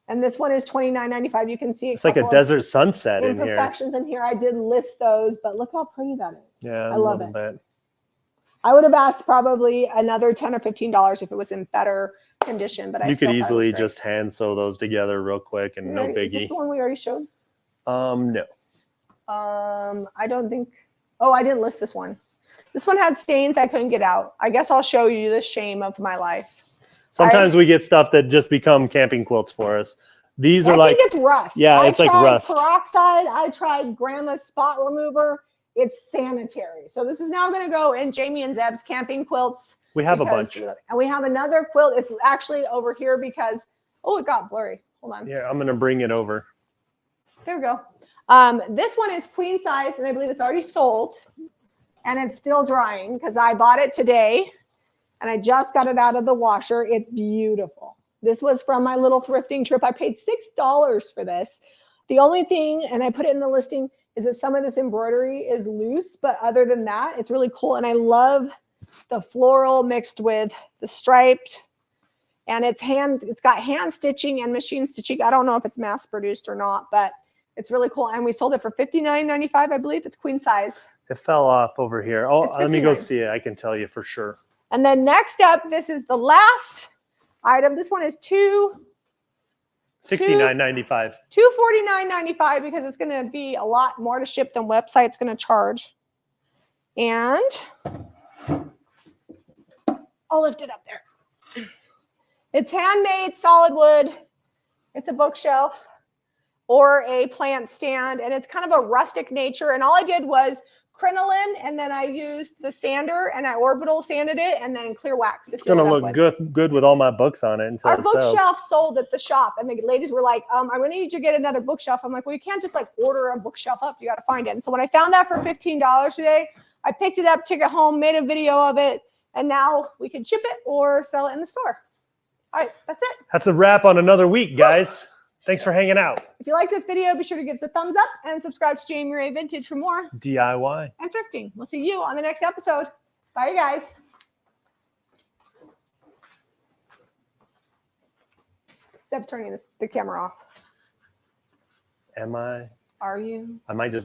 Speaker 1: And this one is $29.95. You can see
Speaker 2: it's like a desert sunset in here.
Speaker 1: Imperfections in here. I did list those, but look how pretty that is.
Speaker 2: Yeah,
Speaker 1: I love it. I would have asked probably another $10 or $15 if it was in better condition, but
Speaker 2: you could easily just hand sew those together real quick and no biggie.
Speaker 1: Is this the one we already showed?
Speaker 2: No.
Speaker 1: I don't think. Oh, I didn't list this one. This one had stains I couldn't get out. I guess I'll show you the shame of my life.
Speaker 2: Sometimes we get stuff that just become camping quilts for us. These are like,
Speaker 1: I think it's rust.
Speaker 2: Yeah, it's like rust.
Speaker 1: Peroxide. I tried grandma's spot remover. It's sanitary. So this is now going to go in Jamie and Zeb's camping quilts.
Speaker 2: We have a bunch.
Speaker 1: And we have another quilt. It's actually over here because, oh, it got blurry. Hold on.
Speaker 2: Yeah, I'm going to bring it over.
Speaker 1: There we go. This one is queen size, and I believe it's already sold. And it's still drying because I bought it today. And I just got it out of the washer. It's beautiful. This was from my little thrifting trip. I paid $6 for this. The only thing, and I put it in the listing, is that some of this embroidery is loose, but other than that, it's really cool. And I love the floral mixed with the striped, and it's got hand stitching and machine stitching. I don't know if it's mass produced or not, but it's really cool. And we sold it for $59.95, I believe. It's queen size.
Speaker 2: It fell off over here. Oh, let me go see it. I can tell you for sure.
Speaker 1: And then next up, this is the last item. This one is
Speaker 2: $69.95.
Speaker 1: $249.95 because it's going to be a lot more to ship than website's going to charge. And I'll lift it up there. It's handmade, solid wood. It's a bookshelf or a plant stand, and it's kind of a rustic nature. And all I did was crinoline, and then I used the sander and I orbital sanded it, and then clear wax to
Speaker 2: It's
Speaker 1: seal
Speaker 2: gonna
Speaker 1: it up
Speaker 2: look
Speaker 1: with.
Speaker 2: good with all my books on it until
Speaker 1: Our
Speaker 2: it sells.
Speaker 1: bookshelf sold at the shop, and the ladies were like, I'm gonna need you to get another bookshelf. I'm like, well, you can't just like order a bookshelf up. You got to find it. And so when I found that for $15 today, I picked it up, took it home, made a video of it, and now we can ship it or sell it in the store. All right, that's it.
Speaker 2: That's a wrap on another week, guys. Thanks for hanging out.
Speaker 1: If you like this video, be sure to give us a thumbs up and subscribe to Jamie Ray Vintage for more
Speaker 2: DIY
Speaker 1: and thrifting. We'll see you on the next episode. Bye, you guys. Seb's turning the camera off.
Speaker 2: Am I?
Speaker 1: Are you?
Speaker 2: I might just